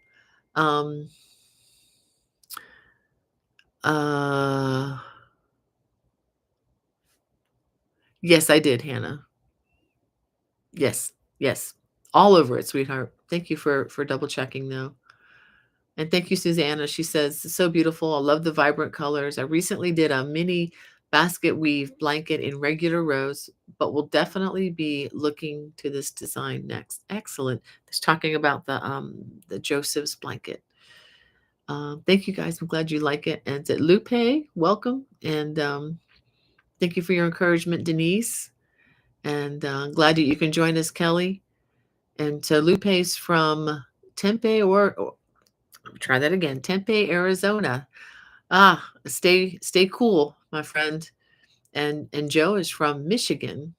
Yes, I did, Hannah. Yes. All over it, sweetheart. Thank you for double checking, though. And thank you, Susanna. She says, so beautiful. I love the vibrant colors. I recently did a mini basket weave blanket in regular rows, but will definitely be looking to this design next. Excellent. It's talking about the Joseph's blanket. Thank you, guys. I'm glad you like it. And to Lupe, welcome. And thank you for your encouragement, Denise. And glad that you can join us, Kelly. And so Lupe's from Tempe, or try that again, Tempe, Arizona. Stay cool, my friend. And Joe is from Michigan.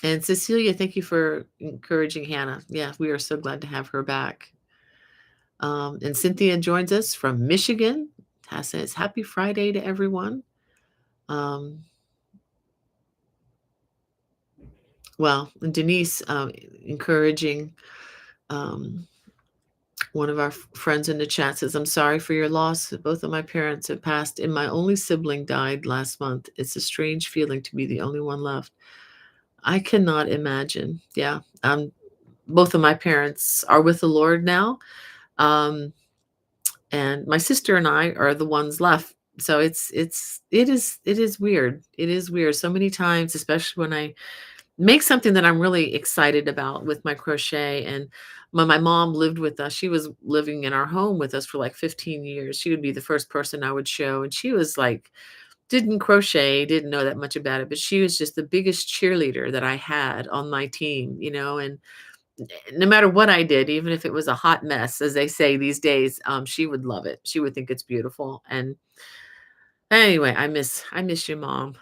And Cecilia, thank you for encouraging Hannah. Yeah, we are so glad to have her back. And Cynthia joins us from Michigan. Says happy Friday to everyone. Um, well, Denise encouraging um, one of our friends in the chat says, I'm sorry for your loss. Both of my parents have passed, and my only sibling died last month. It's a strange feeling to be the only one left. I cannot imagine. Yeah. Both of my parents are with the Lord now. And my sister and I are the ones left. So it is weird. It is weird. So many times, especially when I make something that I'm really excited about with my crochet. And when my mom lived with us, she was living in our home with us for like 15 years. She would be the first person I would show. And she was like, didn't crochet, didn't know that much about it, but she was just the biggest cheerleader that I had on my team, and no matter what I did, even if it was a hot mess, as they say these days, she would love it. She would think it's beautiful. And anyway, I miss you, Mom.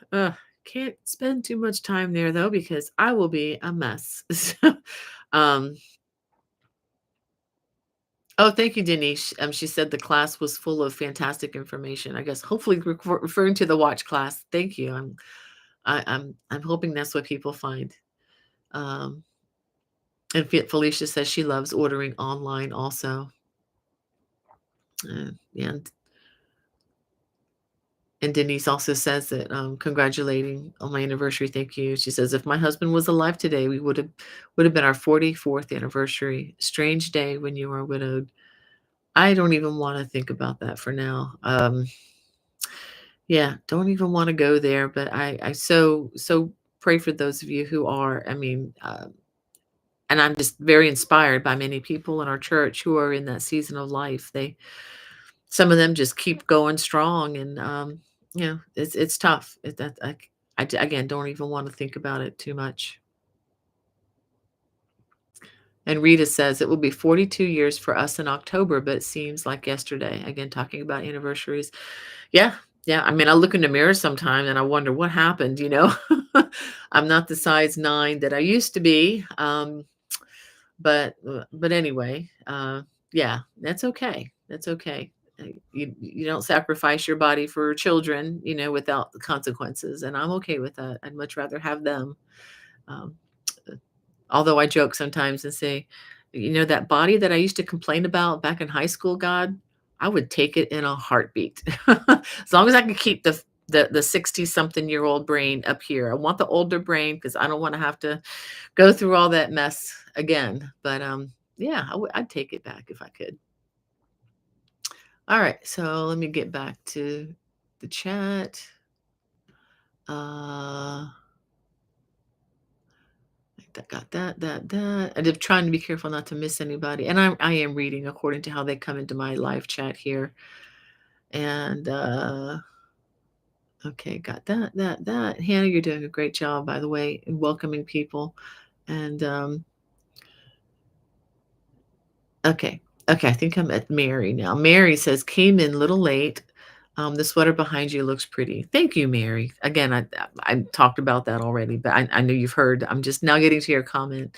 Can't spend too much time there though, because I will be a mess. So, um, oh, thank you, Denise. She said the class was full of fantastic information. I guess hopefully referring to the watch class. Thank you. I'm hoping that's what people find. Um, and Felicia says she loves ordering online also. Yeah, and Denise also says that congratulating on my anniversary. Thank you. She says if my husband was alive today, we would have been our 44th anniversary. Strange day when you are widowed. I don't even want to think about that for now. Yeah, don't even want to go there. But I so pray for those of you who are. I mean, and I'm just very inspired by many people in our church who are in that season of life. Some of them just keep going strong, and it's tough. Again, don't even want to think about it too much. And Rita says it will be 42 years for us in October, but it seems like yesterday. Again, talking about anniversaries. Yeah, yeah. I mean, I look in the mirror sometime and I wonder what happened. I'm not the size 9 that I used to be. But anyway, yeah, that's okay. That's okay. You don't sacrifice your body for children, without the consequences, and I'm okay with that. I'd much rather have them. Um, Although I joke sometimes and say, that body that I used to complain about back in high school, God, I would take it in a heartbeat. As long as I can keep the 60 something year old brain up here. I want the older brain because I don't want to have to go through all that mess again. But yeah, I'd take it back if I could. All right, so let me get back to the chat. I got that. I'm trying to be careful not to miss anybody. And I am reading according to how they come into my live chat here. And okay, got that. Hannah, you're doing a great job, by the way, in welcoming people. And okay. Okay, I think I'm at Mary now. Mary says, came in a little late. The sweater behind you looks pretty. Thank you, Mary. Again, I talked about that already, but I know you've heard. I'm just now getting to your comment.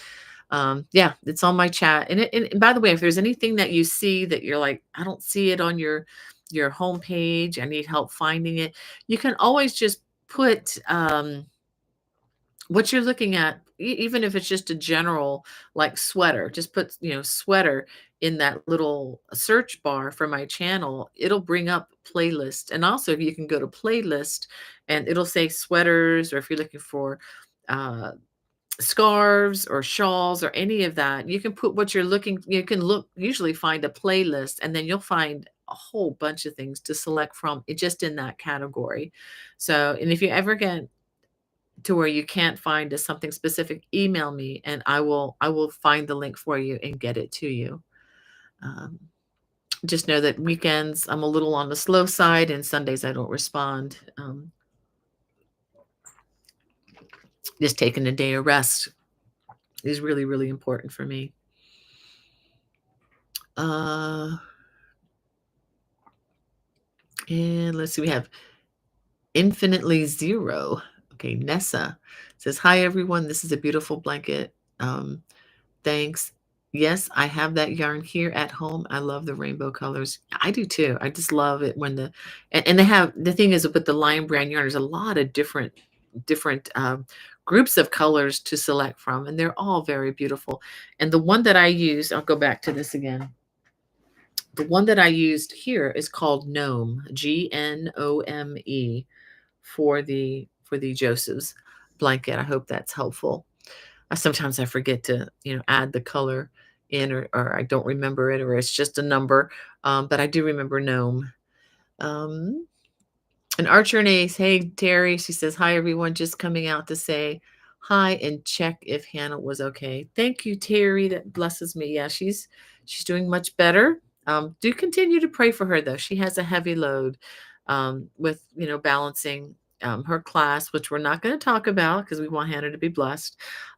Yeah, it's on my chat. And by the way, if there's anything that you see that you're like, I don't see it on your homepage, I need help finding it, you can always just put what you're looking at, even if it's just a general like sweater, just put, sweater in that little search bar for my channel. It'll bring up playlist. And also you can go to playlist and it'll say sweaters, or if you're looking for uh, scarves or shawls or any of that, you can put what you're looking, you can usually find a playlist, and then you'll find a whole bunch of things to select from it just in that category. So, and if you ever get to where you can't find something specific, email me and I will find the link for you and get it to you. Um, just know that weekends I'm a little on the slow side, and Sundays I don't respond. just taking a day of rest is really, really important for me. And let's see, we have Infinitely Zero. Okay, Nessa says, "Hi everyone, this is a beautiful blanket. Thanks. Yes, I have that yarn here at home. I love the rainbow colors. I do too. I just love it when and they have the thing is with the Lion Brand yarn, there's a lot of different groups of colors to select from, and they're all very beautiful. And the one that I use, I'll go back to this again. The one that I used here is called Gnome, Gnome, for the Joseph's blanket. I hope that's helpful. Sometimes I forget to, add the color in, or I don't remember it, or it's just a number. But I do remember Gnome. Um, and Archer and Ace, hey Terry, she says, hi everyone, just coming out to say hi and check if Hannah was okay. Thank you, Terry. That blesses me. Yeah, she's doing much better. Do continue to pray for her though. She has a heavy load with balancing her class, which we're not going to talk about because we want Hannah to be blessed,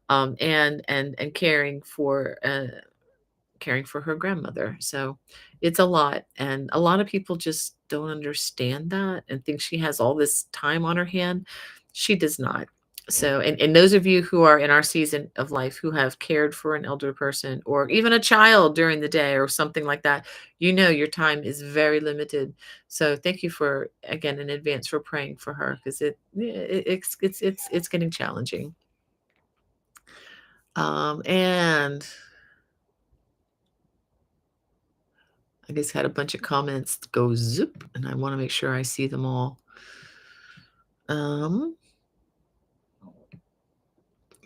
and caring for her grandmother. So it's a lot. And a lot of people just don't understand that and think she has all this time on her hand. She does not. So, and those of you who are in our season of life who have cared for an elder person or even a child during the day or something like that, your time is very limited. So thank you for, again, in advance for praying for her because it's getting challenging. And I just had a bunch of comments go zip, and I want to make sure I see them all.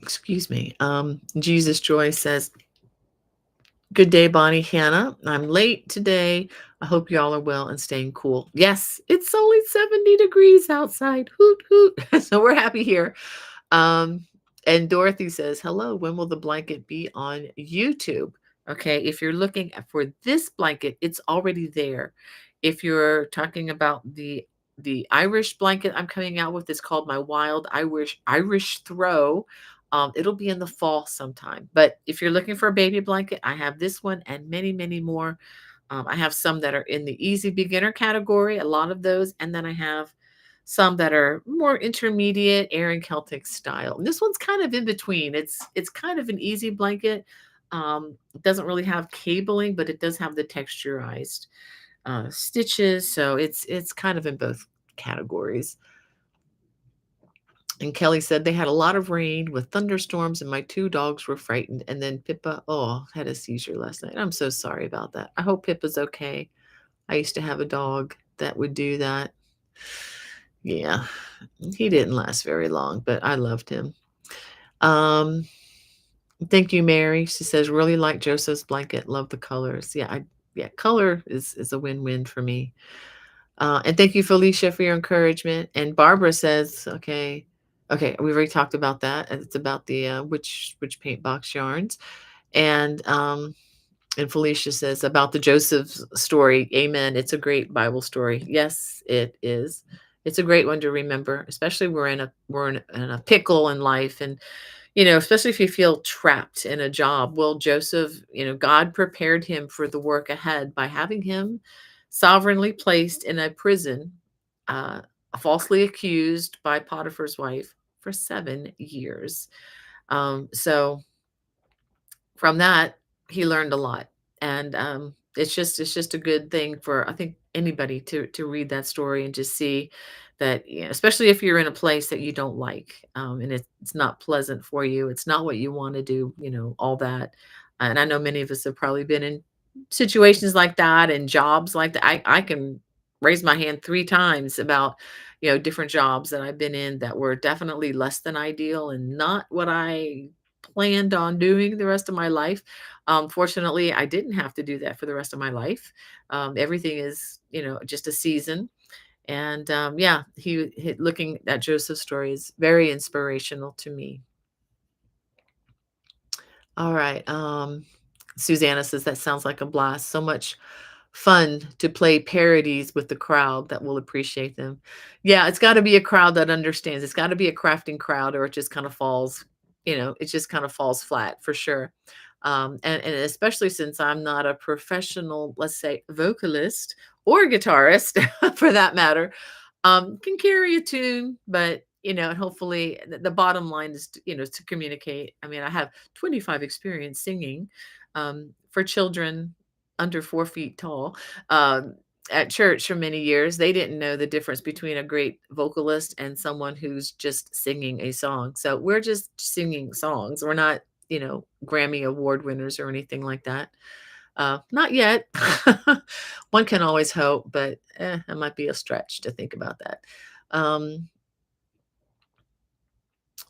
Excuse me. Jesus Joy says, good day, Bonnie, Hannah. I'm late today. I hope y'all are well and staying cool. Yes, it's only 70 degrees outside. Hoot, hoot. So we're happy here. And Dorothy says, hello, when will the blanket be on YouTube? Okay, if you're looking for this blanket, it's already there. If you're talking about the Irish blanket I'm coming out with, it's called my Wild Irish Throw. It'll be in the fall sometime. But if you're looking for a baby blanket, I have this one and many, many more. I have some that are in the easy beginner category, a lot of those, and then I have some that are more intermediate Aran Celtic style. And this one's kind of in between. It's kind of an easy blanket. It doesn't really have cabling, but it does have the texturized stitches. So it's kind of in both categories. And Kelly said they had a lot of rain with thunderstorms and my 2 dogs were frightened. And then Pippa, had a seizure last night. I'm so sorry about that. I hope Pippa's okay. I used to have a dog that would do that. Yeah, he didn't last very long, but I loved him. Thank you, Mary. She says, really like Joseph's blanket. Love the colors. Yeah, color is a win-win for me. And thank you, Felicia, for your encouragement. And Barbara says, okay, we've already talked about that. And it's about the which paint box yarns. And Felicia says about the Joseph story. Amen. It's a great Bible story. Yes, it is. It's a great one to remember, especially we're in a pickle in life, and especially if you feel trapped in a job. Well, Joseph, God prepared him for the work ahead by having him sovereignly placed in a prison, uh, falsely accused by Potiphar's wife for 7 years. So from that, he learned a lot. And it's just a good thing for, I think, anybody to read that story and just see that, especially if you're in a place that you don't like, and it's not pleasant for you, it's not what you want to do, all that. And I know many of us have probably been in situations like that and jobs like that. I can raise my hand 3 times about, different jobs that I've been in that were definitely less than ideal and not what I planned on doing the rest of my life. Fortunately, I didn't have to do that for the rest of my life. Everything is, just a season. And yeah, looking at Joseph's story is very inspirational to me. All right. Susanna says that sounds like a blast. So much fun to play parodies with the crowd that will appreciate them. Yeah, it's got to be a crowd that understands. It's got to be a crafting crowd, or it just kind of falls, it just kind of falls flat for sure. And especially since I'm not a professional, let's say, vocalist or guitarist for that matter, can carry a tune, but and hopefully the bottom line is to communicate. I mean, I have 25 experience singing for children under 4 feet tall at church for many years. They didn't know the difference between a great vocalist and someone who's just singing a song. So we're just singing songs. We're not, Grammy award winners or anything like that. Not yet. One can always hope, but it might be a stretch to think about that. Um,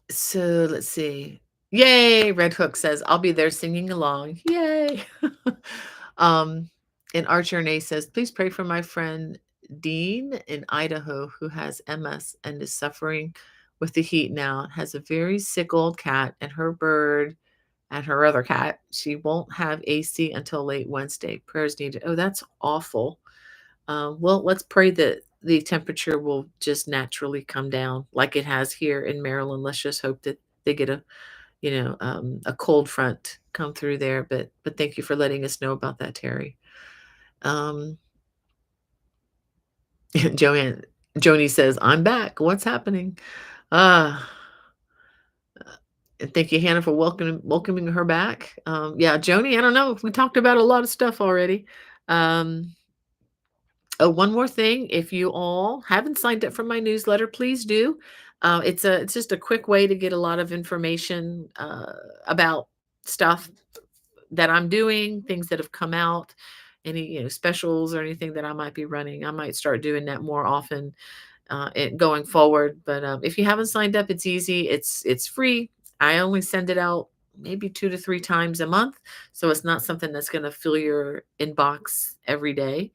so let's see. Yay! Red Hook says, I'll be there singing along. Yay! um, and Archer Nay says, please pray for my friend Dean in Idaho who has MS and is suffering with the heat now. Has a very sick old cat and her bird and her other cat. She won't have AC until late Wednesday. Prayers needed. Oh, that's awful. Well, let's pray that the temperature will just naturally come down like it has here in Maryland. Let's just hope that they get a cold front come through there. But thank you for letting us know about that, Terry. Um, Joanne, Joni says, I'm back. What's happening? Ah, and thank you, Hannah, for welcoming her back. Yeah, Joni, I don't know if we talked about a lot of stuff already. Um, oh, one more thing. If you all haven't signed up for my newsletter, please do. It's just a quick way to get a lot of information about stuff that I'm doing, things that have come out, any specials or anything that I might be running. I might start doing that more often going forward. But if you haven't signed up, it's easy. It's free. I only send it out maybe 2 to 3 times a month, so it's not something that's going to fill your inbox every day.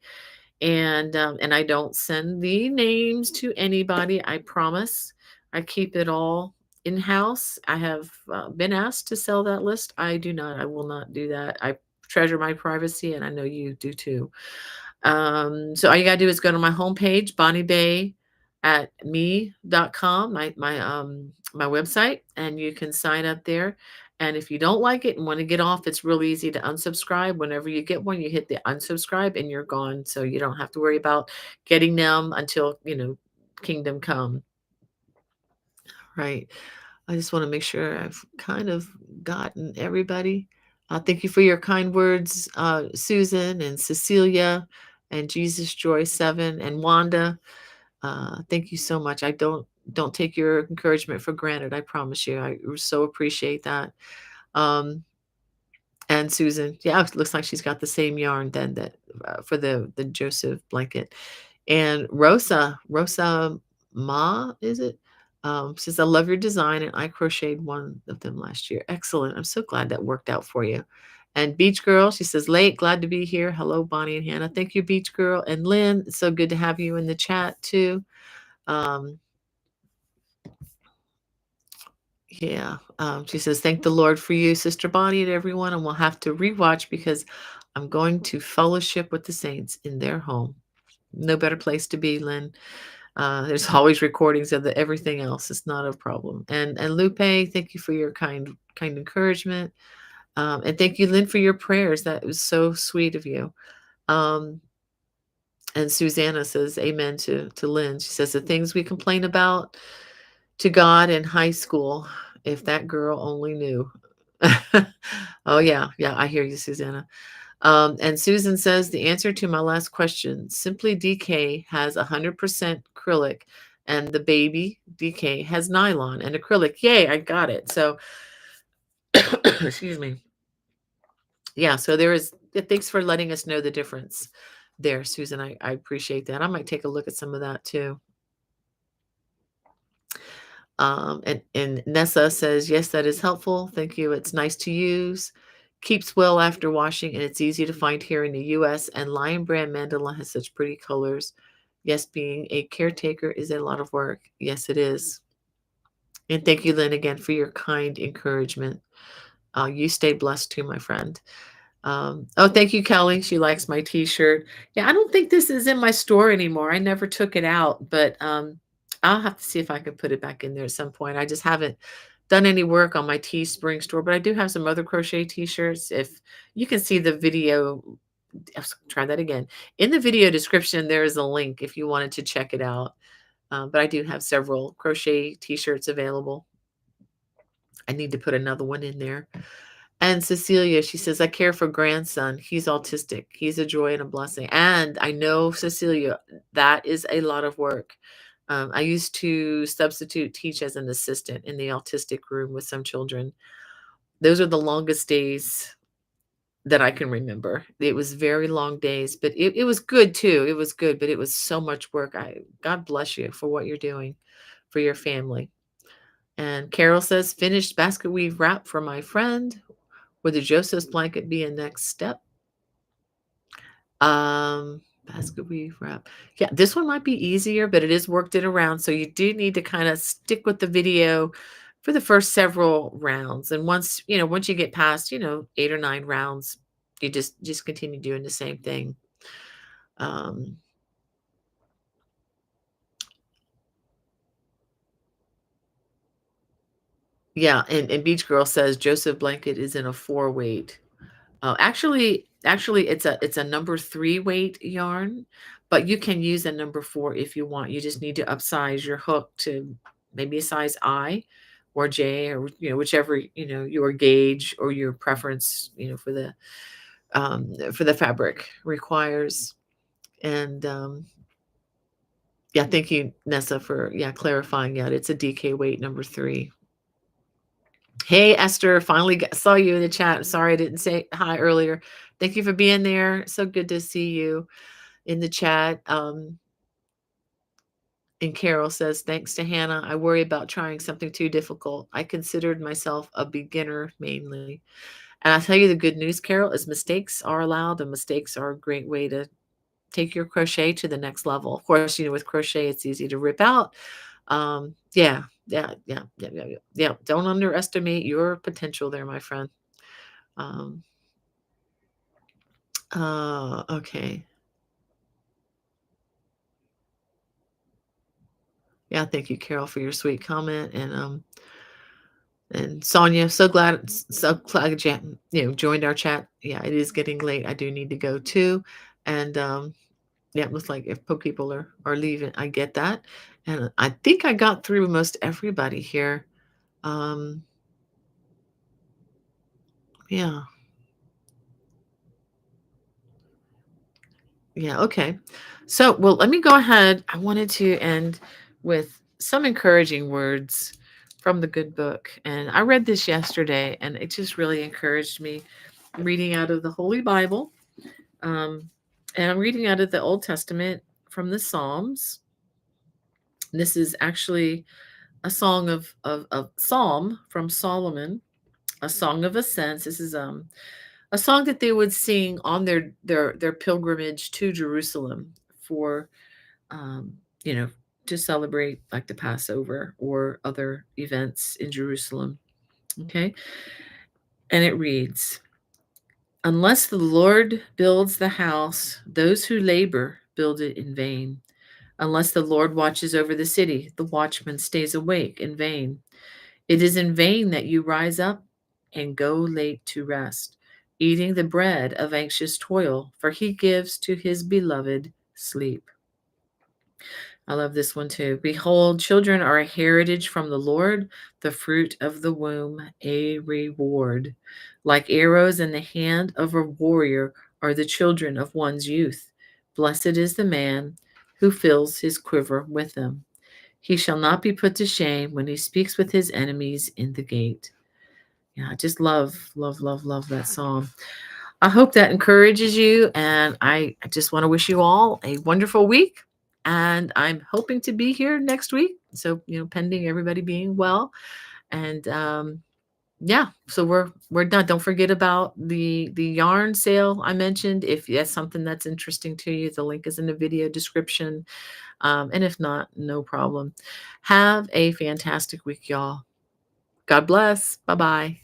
And I don't send the names to anybody. I promise. I keep it all in house. I have been asked to sell that list. I do not. I will not do that. I treasure my privacy, and I know you do too. So all you gotta do is go to my homepage, bonniebay@me.com, my website, and you can sign up there. And if you don't like it and want to get off, it's really easy to unsubscribe. Whenever you get one, you hit the unsubscribe and you're gone. So you don't have to worry about getting them until, kingdom come. Right. I just want to make sure I've kind of gotten everybody. Thank you for your kind words, Susan and Cecilia and Jesus Joy 7 and Wanda. Thank you so much. I don't take your encouragement for granted. I promise you. I so appreciate that. Um, and Susan, yeah, it looks like she's got the same yarn then that for the Joseph blanket. And Rosa Ma, is it? Says, I love your design and I crocheted one of them last year. Excellent. I'm so glad that worked out for you. And Beach Girl, she says, late, glad to be here. Hello, Bonnie and Hannah. Thank you, Beach Girl. And Lynn, it's so good to have you in the chat too. Yeah. She says, thank the Lord for you, Sister Bonnie, and everyone. And we'll have to rewatch because I'm going to fellowship with the saints in their home. No better place to be, Lynn. There's always recordings of everything else. It's not a problem. And Lupe, thank you for your kind encouragement. And thank you, Lynn, for your prayers. That was so sweet of you. And Susanna says, amen to Lynn. She says, the things we complain about to God in high school, if that girl only knew. Oh, yeah. Yeah, I hear you, Susanna. And Susan says, the answer to my last question, Simply DK has 100% acrylic and the baby DK has nylon and acrylic. Yay, I got it. So, excuse me. Yeah, so thanks for letting us know the difference there, Susan. I appreciate that. I might take a look at some of that too. And Nessa says, yes, that is helpful. Thank you. It's nice to use. Keeps well after washing, and it's easy to find here in the U.S. And Lion Brand Mandala has such pretty colors. Yes, being a caretaker is a lot of work. Yes, it is. And thank you, Lynn, again for your kind encouragement. You stay blessed too, my friend. Oh, thank you, Kelly. She likes my t-shirt. Yeah, I don't think this is in my store anymore. I never took it out, but I'll have to see if I can put it back in there at some point. I just haven't done any work on my Teespring store, but I do have some other crochet t-shirts. If you can see the video, try that again. In the video description, there is a link if you wanted to check it out. But I do have several crochet t-shirts available. I need to put another one in there. And Cecilia, she says, I care for grandson. He's autistic. He's a joy and a blessing. And I know, Cecilia, that is a lot of work. I used to substitute teach as an assistant in the autistic room with some children. Those are the longest days that I can remember. It was very long days, but it was good too. It was good, but it was so much work. God bless you for what you're doing for your family. And Carol says, finished basket weave wrap for my friend. Would the Joseph's blanket be a next step? Basket weave wrap. Yeah, this one might be easier, but it is worked it around. So you do need to kind of stick with the video for the first several rounds. And once you get past, 8 or 9 rounds, you just continue doing the same thing. Yeah, and Beach Girl says Joseph blanket is in a 4 weight. Actually, it's a number 3 weight yarn, but you can use a number 4 if you want. You just need to upsize your hook to maybe a size I or J, or whichever your gauge or your preference for the fabric requires. And yeah, thank you, Nessa, for clarifying. Yeah, it's a DK weight number 3. Hey, Esther, finally saw you in the chat. Sorry I didn't say hi earlier. Thank you for being there. So good to see you in the chat. And Carol says, thanks to Hannah. I worry about trying something too difficult. I considered myself a beginner mainly. And I'll tell you the good news, Carol, is mistakes are allowed, and mistakes are a great way to take your crochet to the next level. Of course, with crochet, it's easy to rip out. Yeah. Don't underestimate your potential there, my friend. Okay. Yeah, thank you, Carol, for your sweet comment. And Sonia, so glad joined our chat. Yeah, it is getting late. I do need to go too. And yeah, it looks like if people are leaving, I get that. And I think I got through most everybody here. Yeah. Yeah, okay. So, well, let me go ahead. I wanted to end with some encouraging words from the good book. And I read this yesterday, and it just really encouraged me, reading out of the Holy Bible. And I'm reading out of the Old Testament from the Psalms. This is actually a song of Psalm from Solomon, a song of ascents. This is a song that they would sing on their pilgrimage to Jerusalem for um, you know to celebrate like the Passover or other events in Jerusalem. Okay, and it reads, unless the Lord builds the house, those who labor build it in vain. Unless the Lord watches over the city, the watchman stays awake in vain. It is in vain that you rise up and go late to rest, eating the bread of anxious toil, for he gives to his beloved sleep. I love this one too. Behold, children are a heritage from the Lord, the fruit of the womb, a reward. Like arrows in the hand of a warrior are the children of one's youth. Blessed is the man who fills his quiver with them. He shall not be put to shame when he speaks with his enemies in the gate. Yeah, I just love, love, love, love that song. I hope that encourages you. And I just want to wish you all a wonderful week. And I'm hoping to be here next week. So, pending everybody being well. And yeah, so we're done. Don't forget about the yarn sale I mentioned. If that's something that's interesting to you, the link is in the video description. And if not, no problem. Have a fantastic week, y'all. God bless. Bye-bye.